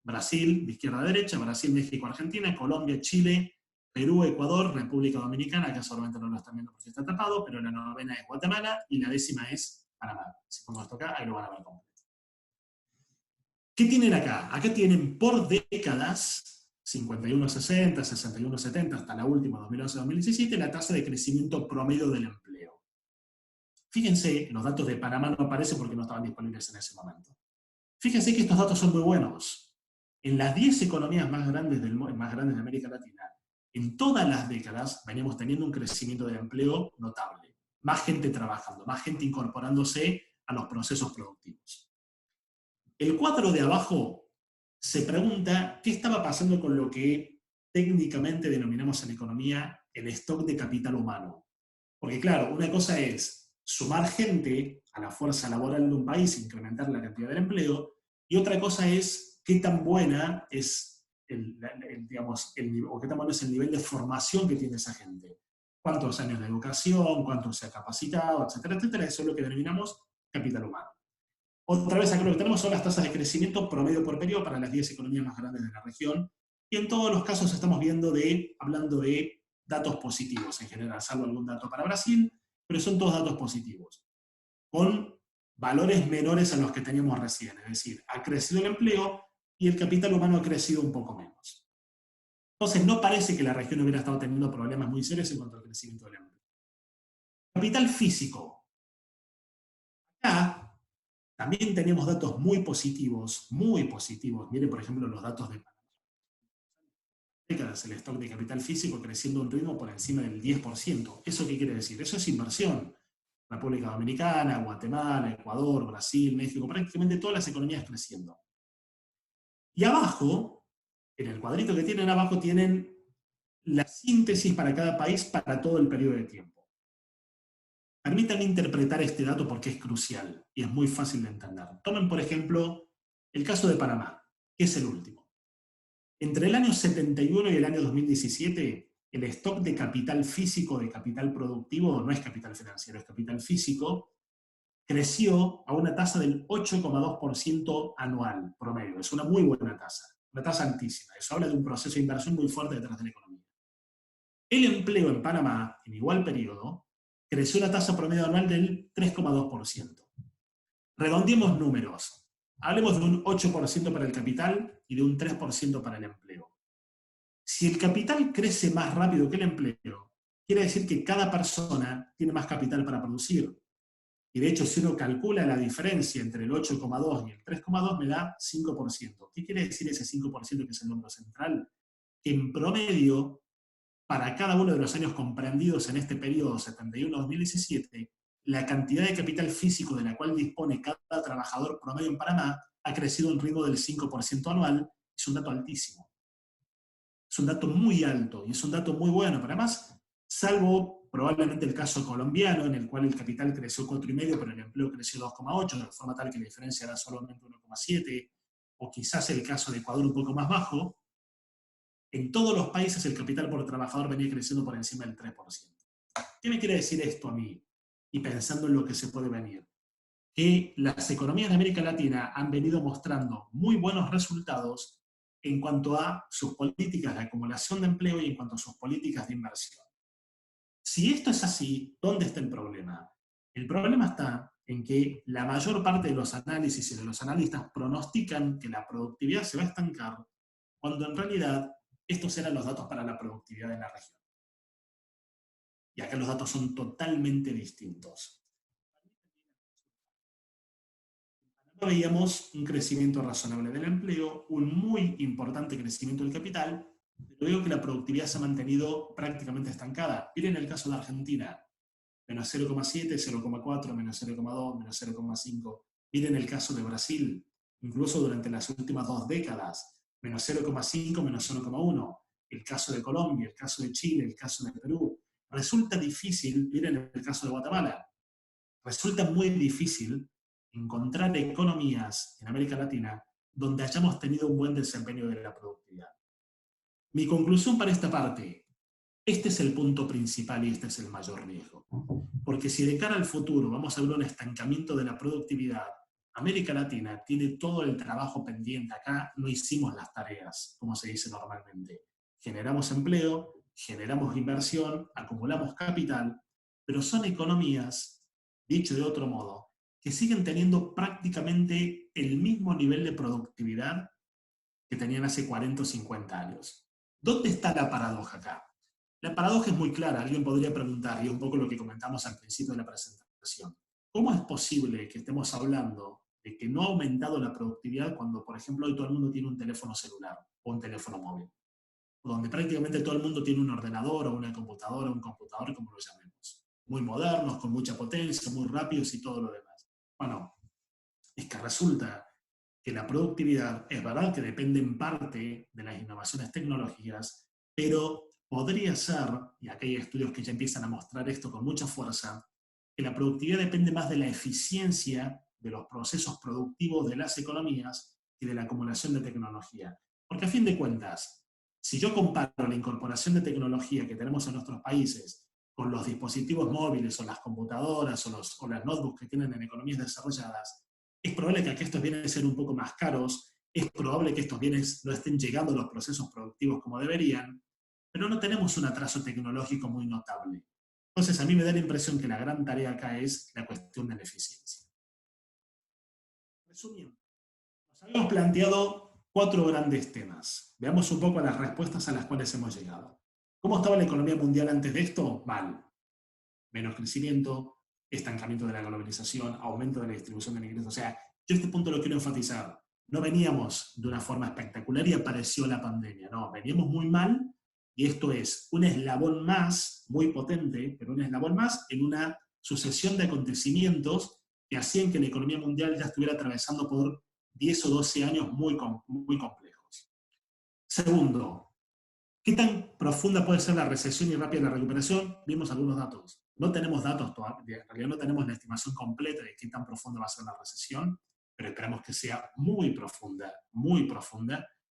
Brasil, de izquierda a derecha, Brasil, México, Argentina, Colombia, Chile, Perú, Ecuador, República Dominicana, acá solamente no lo están viendo porque está tapado, pero la novena es Guatemala y la décima es Panamá. Si pongo esto acá, ahí lo van a ver completo. ¿Qué tienen acá? Acá tienen por décadas, 51-60, 61-70, hasta la última, 2011-2017, la tasa de crecimiento promedio del empleo. Fíjense, los datos de Panamá no aparecen porque no estaban disponibles en ese momento. Fíjense que estos datos son muy buenos. En las 10 economías más grandes de América Latina, en todas las décadas venimos teniendo un crecimiento del empleo notable. Más gente trabajando, más gente incorporándose a los procesos productivos. El cuadro de abajo se pregunta qué estaba pasando con lo que técnicamente denominamos en economía el stock de capital humano. Porque claro, una cosa es sumar gente a la fuerza laboral de un país, incrementar la cantidad del empleo, y otra cosa es qué tan buena es o qué tan bueno es el nivel de formación que tiene esa gente. Cuántos años de educación, cuánto se ha capacitado, etcétera, etcétera. Eso es lo que denominamos capital humano. Otra vez, acá lo que tenemos son las tasas de crecimiento promedio por periodo para las 10 economías más grandes de la región. Y en todos los casos estamos hablando de datos positivos en general, salvo algún dato para Brasil, pero son todos datos positivos, con valores menores a los que teníamos recién. Es decir, ha crecido el empleo y el capital humano ha crecido un poco menos. Entonces no parece que la región hubiera estado teniendo problemas muy serios en cuanto al crecimiento del empleo. Capital físico. Acá también tenemos datos muy positivos, muy positivos. Miren, por ejemplo, los datos de décadas, el stock de capital físico creciendo a un ritmo por encima del 10%. ¿Eso qué quiere decir? Eso es inversión. República Dominicana, Guatemala, Ecuador, Brasil, México, prácticamente todas las economías creciendo. Y abajo, en el cuadrito que tienen abajo, tienen la síntesis para cada país para todo el periodo de tiempo. Permítanme interpretar este dato porque es crucial y es muy fácil de entender. Tomen, por ejemplo, el caso de Panamá, que es el último. Entre el año 71 y el año 2017, el stock de capital físico, de capital productivo, no es capital financiero, es capital físico, creció a una tasa del 8,2% anual promedio. Es una muy buena tasa, una tasa altísima. Eso habla de un proceso de inversión muy fuerte detrás de la economía. El empleo en Panamá, en igual periodo, creció una tasa promedio anual del 3,2%. Redondeemos números. Hablemos de un 8% para el capital y de un 3% para el empleo. Si el capital crece más rápido que el empleo, quiere decir que cada persona tiene más capital para producir. Y de hecho, si uno calcula la diferencia entre el 8,2 y el 3,2, me da 5%. ¿Qué quiere decir ese 5% que es el número central? Que en promedio, para cada uno de los años comprendidos en este periodo 71-2017, la cantidad de capital físico de la cual dispone cada trabajador promedio en Panamá ha crecido a un ritmo del 5% anual. Es un dato altísimo. Es un dato muy alto y es un dato muy bueno. Pero además, salvo probablemente el caso colombiano, en el cual el capital creció 4,5, pero el empleo creció 2,8, de forma tal que la diferencia era solamente 1,7, o quizás el caso de Ecuador un poco más bajo, en todos los países el capital por trabajador venía creciendo por encima del 3%. ¿Qué me quiere decir esto a mí? Y pensando en lo que se puede venir. Que las economías de América Latina han venido mostrando muy buenos resultados en cuanto a sus políticas de acumulación de empleo y en cuanto a sus políticas de inversión. Si esto es así, ¿dónde está el problema? El problema está en que la mayor parte de los análisis y de los analistas pronostican que la productividad se va a estancar, cuando en realidad estos eran los datos para la productividad en la región. Y acá los datos son totalmente distintos. Veíamos un crecimiento razonable del empleo, un muy importante crecimiento del capital, pero veo que la productividad se ha mantenido prácticamente estancada. Miren el caso de Argentina, menos 0,7, 0,4, menos 0,2, menos 0,5. Miren el caso de Brasil, incluso durante las últimas 2 décadas, menos 0,5, menos 0,1. El caso de Colombia, el caso de Chile, el caso de Perú. Resulta difícil, miren el caso de Guatemala, resulta muy difícil encontrar economías en América Latina donde hayamos tenido un buen desempeño de la productividad. Mi conclusión para esta parte, este es el punto principal y este es el mayor riesgo. Porque si de cara al futuro vamos a ver un estancamiento de la productividad, América Latina tiene todo el trabajo pendiente. Acá no hicimos las tareas, como se dice normalmente. Generamos empleo, generamos inversión, acumulamos capital, pero son economías, dicho de otro modo, que siguen teniendo prácticamente el mismo nivel de productividad que tenían hace 40 o 50 años. ¿Dónde está la paradoja acá? La paradoja es muy clara. Alguien podría preguntar, y es un poco lo que comentamos al principio de la presentación, ¿cómo es posible que estemos hablando de que no ha aumentado la productividad cuando, por ejemplo, hoy todo el mundo tiene un teléfono celular o un teléfono móvil? Donde prácticamente todo el mundo tiene un ordenador o una computadora, un computador, como lo llamemos. Muy modernos, con mucha potencia, muy rápidos y todo lo demás. Bueno, es que resulta que la productividad es verdad que depende en parte de las innovaciones tecnológicas, pero podría ser, y aquí hay estudios que ya empiezan a mostrar esto con mucha fuerza, que la productividad depende más de la eficiencia de los procesos productivos de las economías y de la acumulación de tecnología. Porque a fin de cuentas, si yo comparo la incorporación de tecnología que tenemos en nuestros países con los dispositivos móviles o las computadoras o las notebooks que tienen en economías desarrolladas, es probable que estos bienes a ser un poco más caros, es probable que estos bienes no estén llegando a los procesos productivos como deberían, pero no tenemos un atraso tecnológico muy notable. Entonces a mí me da la impresión que la gran tarea acá es la cuestión de la eficiencia. Resumiendo, nos habíamos planteado 4 grandes temas. Veamos un poco las respuestas a las cuales hemos llegado. ¿Cómo estaba la economía mundial antes de esto? Mal. Menos crecimiento, estancamiento de la globalización, aumento de la distribución de ingresos. O sea, yo este punto lo quiero enfatizar. No veníamos de una forma espectacular y apareció la pandemia. No, veníamos muy mal y esto es un eslabón más, muy potente, pero un eslabón más en una sucesión de acontecimientos que hacían que la economía mundial ya estuviera atravesando por 10 o 12 años muy complejos. Segundo, ¿qué tan profunda puede ser la recesión y rápida la recuperación? Vimos algunos datos. No tenemos datos todavía, en realidad no tenemos la estimación completa de qué tan profunda va a ser la recesión, pero esperamos que sea muy profunda,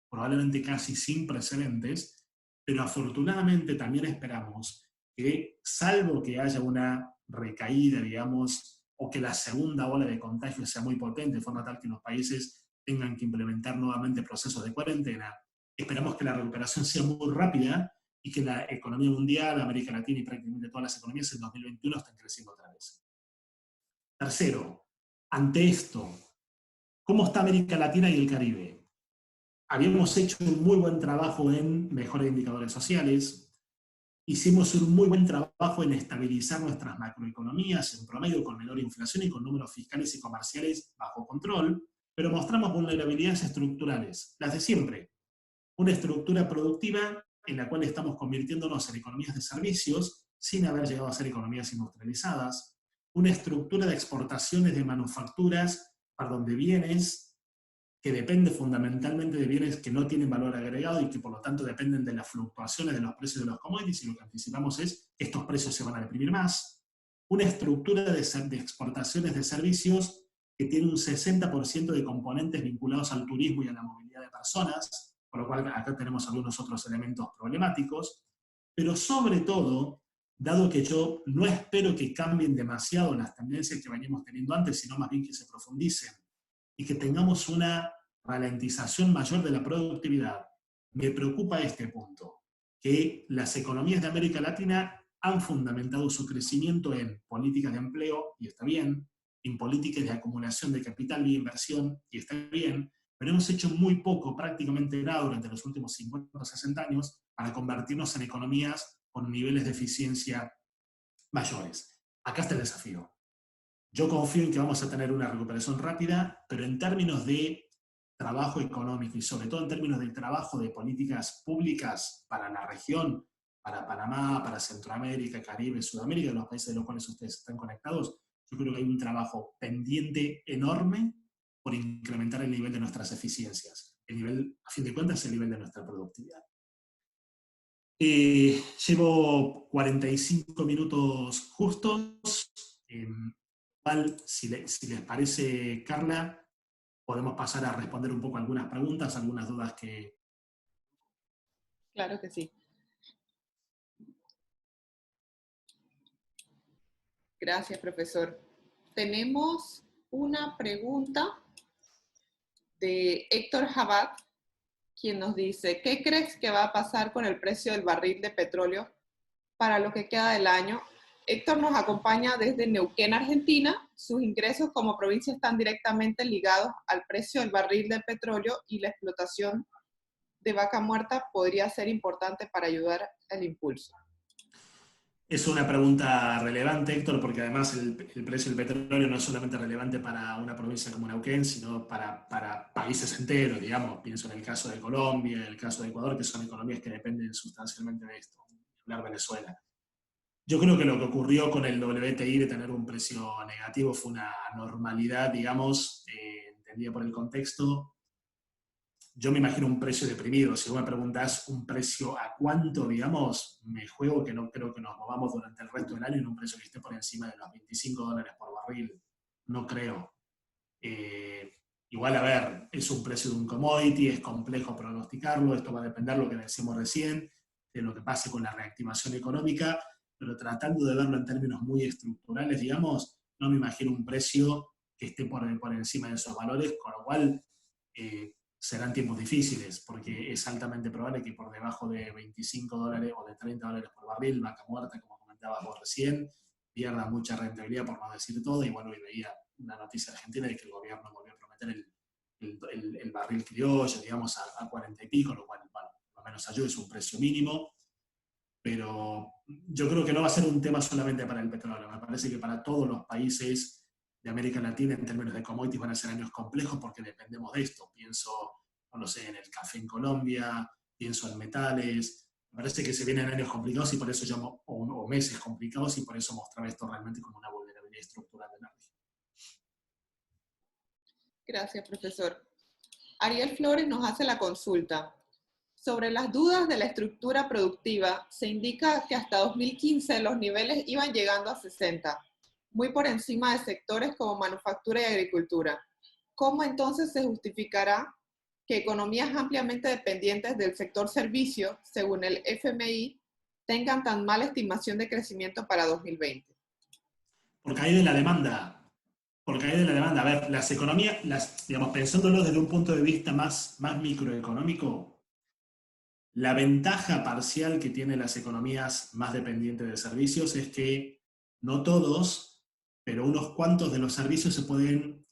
probablemente casi sin precedentes, pero afortunadamente también esperamos que, salvo que haya una recaída, digamos, o que la segunda ola de contagio sea muy potente, de forma tal que los países tengan que implementar nuevamente procesos de cuarentena, esperamos que la recuperación sea muy rápida y que la economía mundial, América Latina y prácticamente todas las economías en 2021 estén creciendo otra vez. Tercero, ante esto, ¿cómo está América Latina y el Caribe? Habíamos hecho un muy buen trabajo en mejorar indicadores sociales, hicimos un muy buen trabajo en estabilizar nuestras macroeconomías en promedio con menor inflación y con números fiscales y comerciales bajo control, pero mostramos vulnerabilidades estructurales, las de siempre. Una estructura productiva en la cual estamos convirtiéndonos en economías de servicios sin haber llegado a ser economías industrializadas, una estructura de exportaciones de manufacturas, perdón, de bienes que depende fundamentalmente de bienes que no tienen valor agregado y que por lo tanto dependen de las fluctuaciones de los precios de los commodities, y lo que anticipamos es que estos precios se van a deprimir más. Una estructura de exportaciones de servicios que tiene un 60% de componentes vinculados al turismo y a la movilidad de personas, por lo cual acá tenemos algunos otros elementos problemáticos, pero sobre todo, dado que yo no espero que cambien demasiado las tendencias que veníamos teniendo antes, sino más bien que se profundicen y que tengamos una ralentización mayor de la productividad, me preocupa este punto, que las economías de América Latina han fundamentado su crecimiento en políticas de empleo, y está bien, en políticas de acumulación de capital y inversión, y está bien, pero hemos hecho muy poco, prácticamente nada, durante los últimos 50 o 60 años para convertirnos en economías con niveles de eficiencia mayores. Acá está el desafío. Yo confío en que vamos a tener una recuperación rápida, pero en términos de trabajo económico y sobre todo en términos del trabajo de políticas públicas para la región, para Panamá, para Centroamérica, Caribe, Sudamérica, los países de los cuales ustedes están conectados, yo creo que hay un trabajo pendiente enorme por incrementar el nivel de nuestras eficiencias, el nivel, a fin de cuentas, el nivel de nuestra productividad. Llevo 45 minutos justos. Si les parece, Carla, podemos pasar a responder un poco algunas preguntas, algunas dudas que... Claro que sí. Gracias, profesor. Tenemos una pregunta de Héctor Jabad, quien nos dice, ¿qué crees que va a pasar con el precio del barril de petróleo para lo que queda del año? Héctor nos acompaña desde Neuquén, Argentina. Sus ingresos como provincia están directamente ligados al precio del barril de petróleo y la explotación de Vaca Muerta podría ser importante para ayudar al impulso. Es una pregunta relevante, Héctor, porque además el precio del petróleo no es solamente relevante para una provincia como Neuquén, sino para países enteros, digamos. Pienso en el caso de Colombia, en el caso de Ecuador, que son economías que dependen sustancialmente de esto. Hablar Venezuela. Yo creo que lo que ocurrió con el WTI de tener un precio negativo fue una anormalidad, digamos, entendida por el contexto. Yo me imagino un precio deprimido. Si vos me preguntás un precio a cuánto, digamos, me juego que no creo que nos movamos durante el resto del año en un precio que esté por encima de los $25 por barril. No creo. Igual, a ver, es un precio de un commodity, es complejo pronosticarlo, esto va a depender, lo que decíamos recién, de lo que pase con la reactivación económica, pero tratando de verlo en términos muy estructurales, digamos, no me imagino un precio que esté por encima de esos valores, con lo cual serán tiempos difíciles, porque es altamente probable que por debajo de $25 o de $30 por barril, Vaca Muerta, como comentabas recién, pierda mucha rentabilidad, por no decir todo, y bueno, hoy veía una noticia argentina de que el gobierno volvió a prometer el el barril criollo, digamos, a 40 y pico, lo cual, bueno, por lo menos ayuda, es un precio mínimo, pero yo creo que no va a ser un tema solamente para el petróleo. Me parece que para todos los países de América Latina, en términos de commodities, van a ser años complejos porque dependemos de esto. Pienso, no sé, en el café en Colombia, pienso en metales. Me parece que se vienen años complicados y por eso o meses complicados, y por eso mostrar esto realmente como una vulnerabilidad estructural de la región. Gracias, profesor. Ariel Flores nos hace la consulta. Sobre las dudas de la estructura productiva, se indica que hasta 2015 los niveles iban llegando a 60, muy por encima de sectores como manufactura y agricultura. ¿Cómo entonces se justificará que economías ampliamente dependientes del sector servicio, según el FMI, tengan tan mala estimación de crecimiento para 2020? Porque hay de la demanda. Porque hay de la demanda. A ver, las economías, digamos, pensándolo desde un punto de vista más microeconómico, la ventaja parcial que tienen las economías más dependientes de servicios es que no todos, pero unos cuantos de los servicios se pueden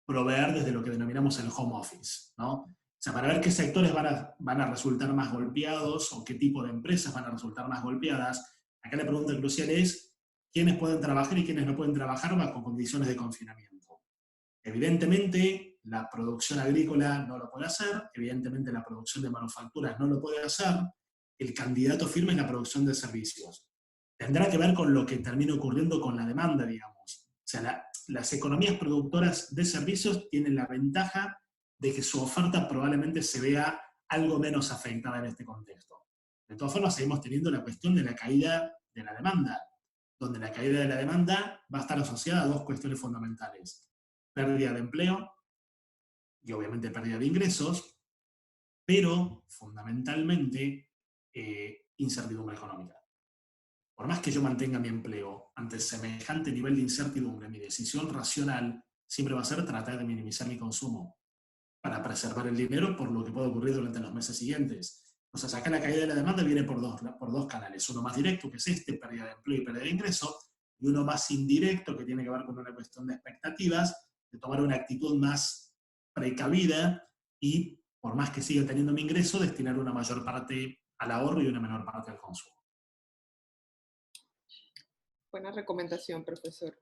proveer desde lo que denominamos el home office, ¿no? O sea, para ver qué sectores van a resultar más golpeados o qué tipo de empresas van a resultar más golpeadas, acá la pregunta crucial es quiénes pueden trabajar y quiénes no pueden trabajar bajo condiciones de confinamiento. Evidentemente, la producción agrícola no lo puede hacer, evidentemente la producción de manufacturas no lo puede hacer, el candidato firme es la producción de servicios. Tendrá que ver con lo que termina ocurriendo con la demanda, digamos. O sea, las economías productoras de servicios tienen la ventaja de que su oferta probablemente se vea algo menos afectada en este contexto. De todas formas, seguimos teniendo la cuestión de la caída de la demanda, donde la caída de la demanda va a estar asociada a dos cuestiones fundamentales: pérdida de empleo y obviamente pérdida de ingresos, pero fundamentalmente incertidumbre económica. Por más que yo mantenga mi empleo, ante semejante nivel de incertidumbre, mi decisión racional siempre va a ser tratar de minimizar mi consumo para preservar el dinero por lo que puede ocurrir durante los meses siguientes. Entonces, acá la caída de la demanda viene por dos canales. Uno más directo, que es pérdida de empleo y pérdida de ingresos, y uno más indirecto, que tiene que ver con una cuestión de expectativas, de tomar una actitud más precavida y, por más que siga teniendo mi ingreso, destinar una mayor parte al ahorro y una menor parte al consumo. Buena recomendación, profesor.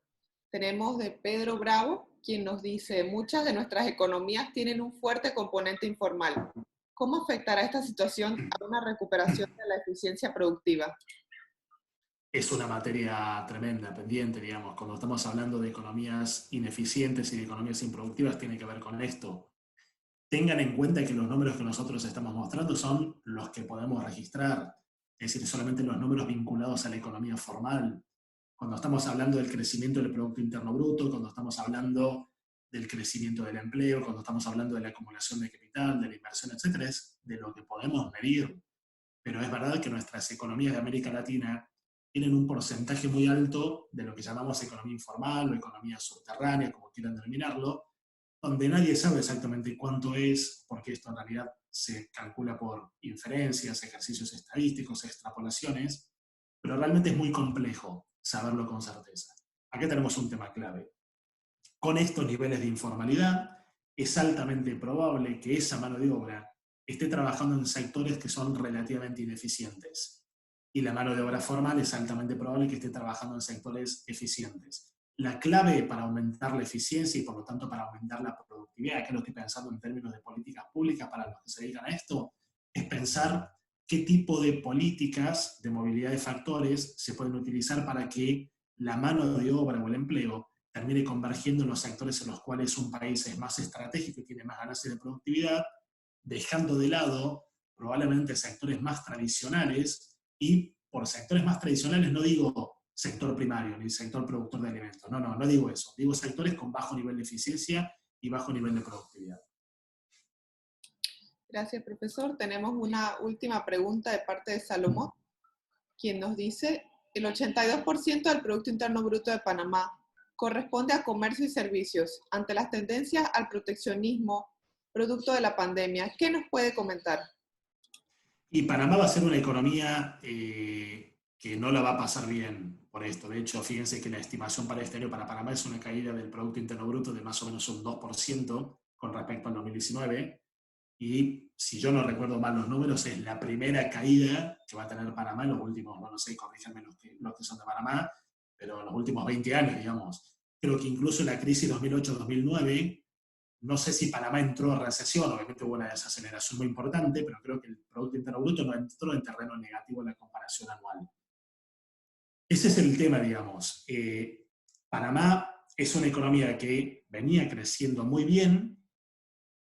Tenemos de Pedro Bravo, quien nos dice, muchas de nuestras economías tienen un fuerte componente informal. ¿Cómo afectará esta situación a una recuperación de la eficiencia productiva? Es una materia tremenda, pendiente, digamos. Cuando estamos hablando de economías ineficientes y de economías improductivas, tiene que ver con esto. Tengan en cuenta que los números que nosotros estamos mostrando son los que podemos registrar, es decir, solamente los números vinculados a la economía formal. Cuando estamos hablando del crecimiento del Producto Interno Bruto, cuando estamos hablando del crecimiento del empleo, cuando estamos hablando de la acumulación de capital, de la inversión, etcétera, es de lo que podemos medir. Pero es verdad que nuestras economías de América Latina tienen un porcentaje muy alto de lo que llamamos economía informal o economía subterránea, como quieran denominarlo, donde nadie sabe exactamente cuánto es, porque esto en realidad se calcula por inferencias, ejercicios estadísticos, extrapolaciones, pero realmente es muy complejo saberlo con certeza. Aquí tenemos un tema clave. Con estos niveles de informalidad, es altamente probable que esa mano de obra esté trabajando en sectores que son relativamente ineficientes. Y la mano de obra formal es altamente probable que esté trabajando en sectores eficientes. La clave para aumentar la eficiencia y por lo tanto para aumentar la productividad, que lo estoy pensando en términos de políticas públicas para los que se dedican a esto, es pensar qué tipo de políticas de movilidad de factores se pueden utilizar para que la mano de obra o el empleo termine convergiendo en los sectores en los cuales un país es más estratégico y tiene más ganancias de productividad, dejando de lado probablemente sectores más tradicionales, y por sectores más tradicionales no digo sector primario ni sector productor de alimentos, no digo eso, digo sectores con bajo nivel de eficiencia y bajo nivel de productividad. Gracias, profesor. Tenemos una última pregunta de parte de Salomón, quien nos dice, el 82% del Producto Interno Bruto de Panamá corresponde a comercio y servicios. Ante las tendencias al proteccionismo producto de la pandemia, ¿qué nos puede comentar? Y Panamá va a ser una economía que no la va a pasar bien por esto. De hecho, fíjense que la estimación para este año para Panamá es una caída del Producto Interno Bruto de más o menos un 2%, con respecto al 2019, y si yo no recuerdo mal los números, es la primera caída que va a tener Panamá en los últimos, no lo sé, corríjanme los que son de Panamá, pero en los últimos 20 años, digamos. Creo que incluso la crisis 2008-2009, no sé si Panamá entró en recesión, obviamente hubo una desaceleración muy importante, pero creo que el Producto Interno Bruto no entró en terreno negativo en la comparación anual. Ese es el tema, digamos. Panamá es una economía que venía creciendo muy bien,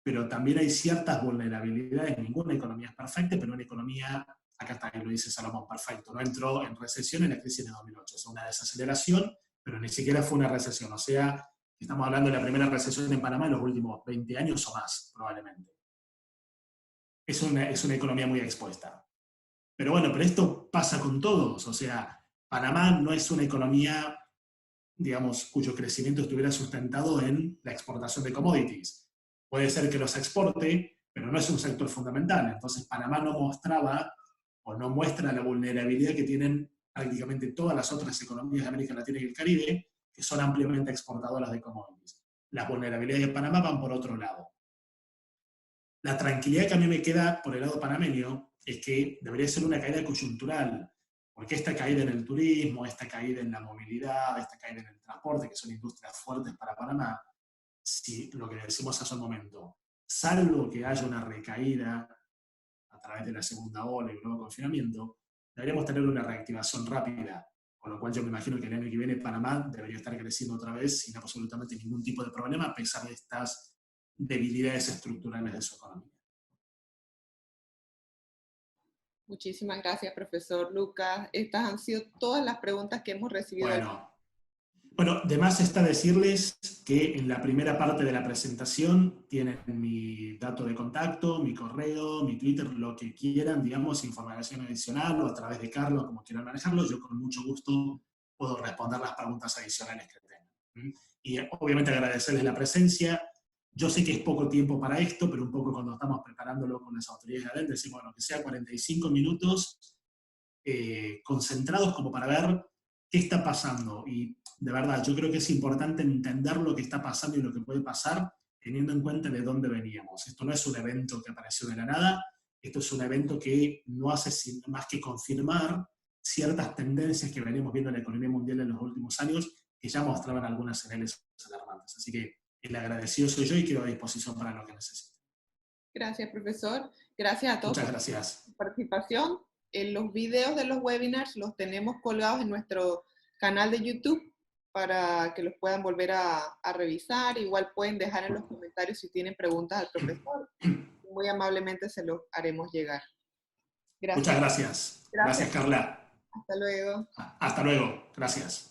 pero también hay ciertas vulnerabilidades. Ninguna economía es perfecta, pero una economía, acá está, lo dice Salomón, perfecto, no entró en recesión en la crisis de 2008. Es una desaceleración, pero ni siquiera fue una recesión. O sea, estamos hablando de la primera recesión en Panamá en los últimos 20 años o más, probablemente. Es una economía muy expuesta. Pero bueno, pero esto pasa con todos. O sea, Panamá no es una economía, digamos, cuyo crecimiento estuviera sustentado en la exportación de commodities. Puede ser que los exporte, pero no es un sector fundamental. Entonces, Panamá no mostraba o no muestra la vulnerabilidad que tienen prácticamente todas las otras economías de América Latina y el Caribe, que son ampliamente exportadoras de commodities. Las vulnerabilidades de Panamá van por otro lado. La tranquilidad que a mí me queda por el lado panameño es que debería ser una caída coyuntural, porque esta caída en el turismo, esta caída en la movilidad, esta caída en el transporte, que son industrias fuertes para Panamá, si lo que decimos hace un momento, salvo que haya una recaída a través de la segunda ola y el nuevo confinamiento, deberíamos tener una reactivación rápida, con lo cual yo me imagino que el año que viene Panamá debería estar creciendo otra vez sin absolutamente ningún tipo de problema, a pesar de estas debilidades estructurales de su economía. Muchísimas gracias, profesor Lucas. Estas han sido todas las preguntas que hemos recibido. Bueno, de más está decirles que en la primera parte de la presentación tienen mi dato de contacto, mi correo, mi Twitter, lo que quieran, digamos, información adicional o a través de Carlos, como quieran manejarlo. Yo con mucho gusto puedo responder las preguntas adicionales que tengan. Y obviamente agradecerles la presencia. Yo sé que es poco tiempo para esto, pero un poco cuando estamos preparándolo con las autoridades de adentro, decimos, bueno, que sea 45 minutos concentrados como para ver qué está pasando. Y de verdad, yo creo que es importante entender lo que está pasando y lo que puede pasar teniendo en cuenta de dónde veníamos. Esto no es un evento que apareció de la nada, esto es un evento que no hace más que confirmar ciertas tendencias que venimos viendo en la economía mundial en los últimos años, que ya mostraban algunas señales alarmantes. Así que el agradecido soy yo y quedo a disposición para lo que necesiten. Gracias, profesor. Gracias a todos Muchas gracias. por su participación. Los videos de los webinars los tenemos colgados en nuestro canal de YouTube para que los puedan volver a revisar. Igual pueden dejar en los comentarios si tienen preguntas al profesor. Muy amablemente se los haremos llegar. Gracias. Muchas gracias. Gracias, Carla. Hasta luego. Hasta luego. Gracias.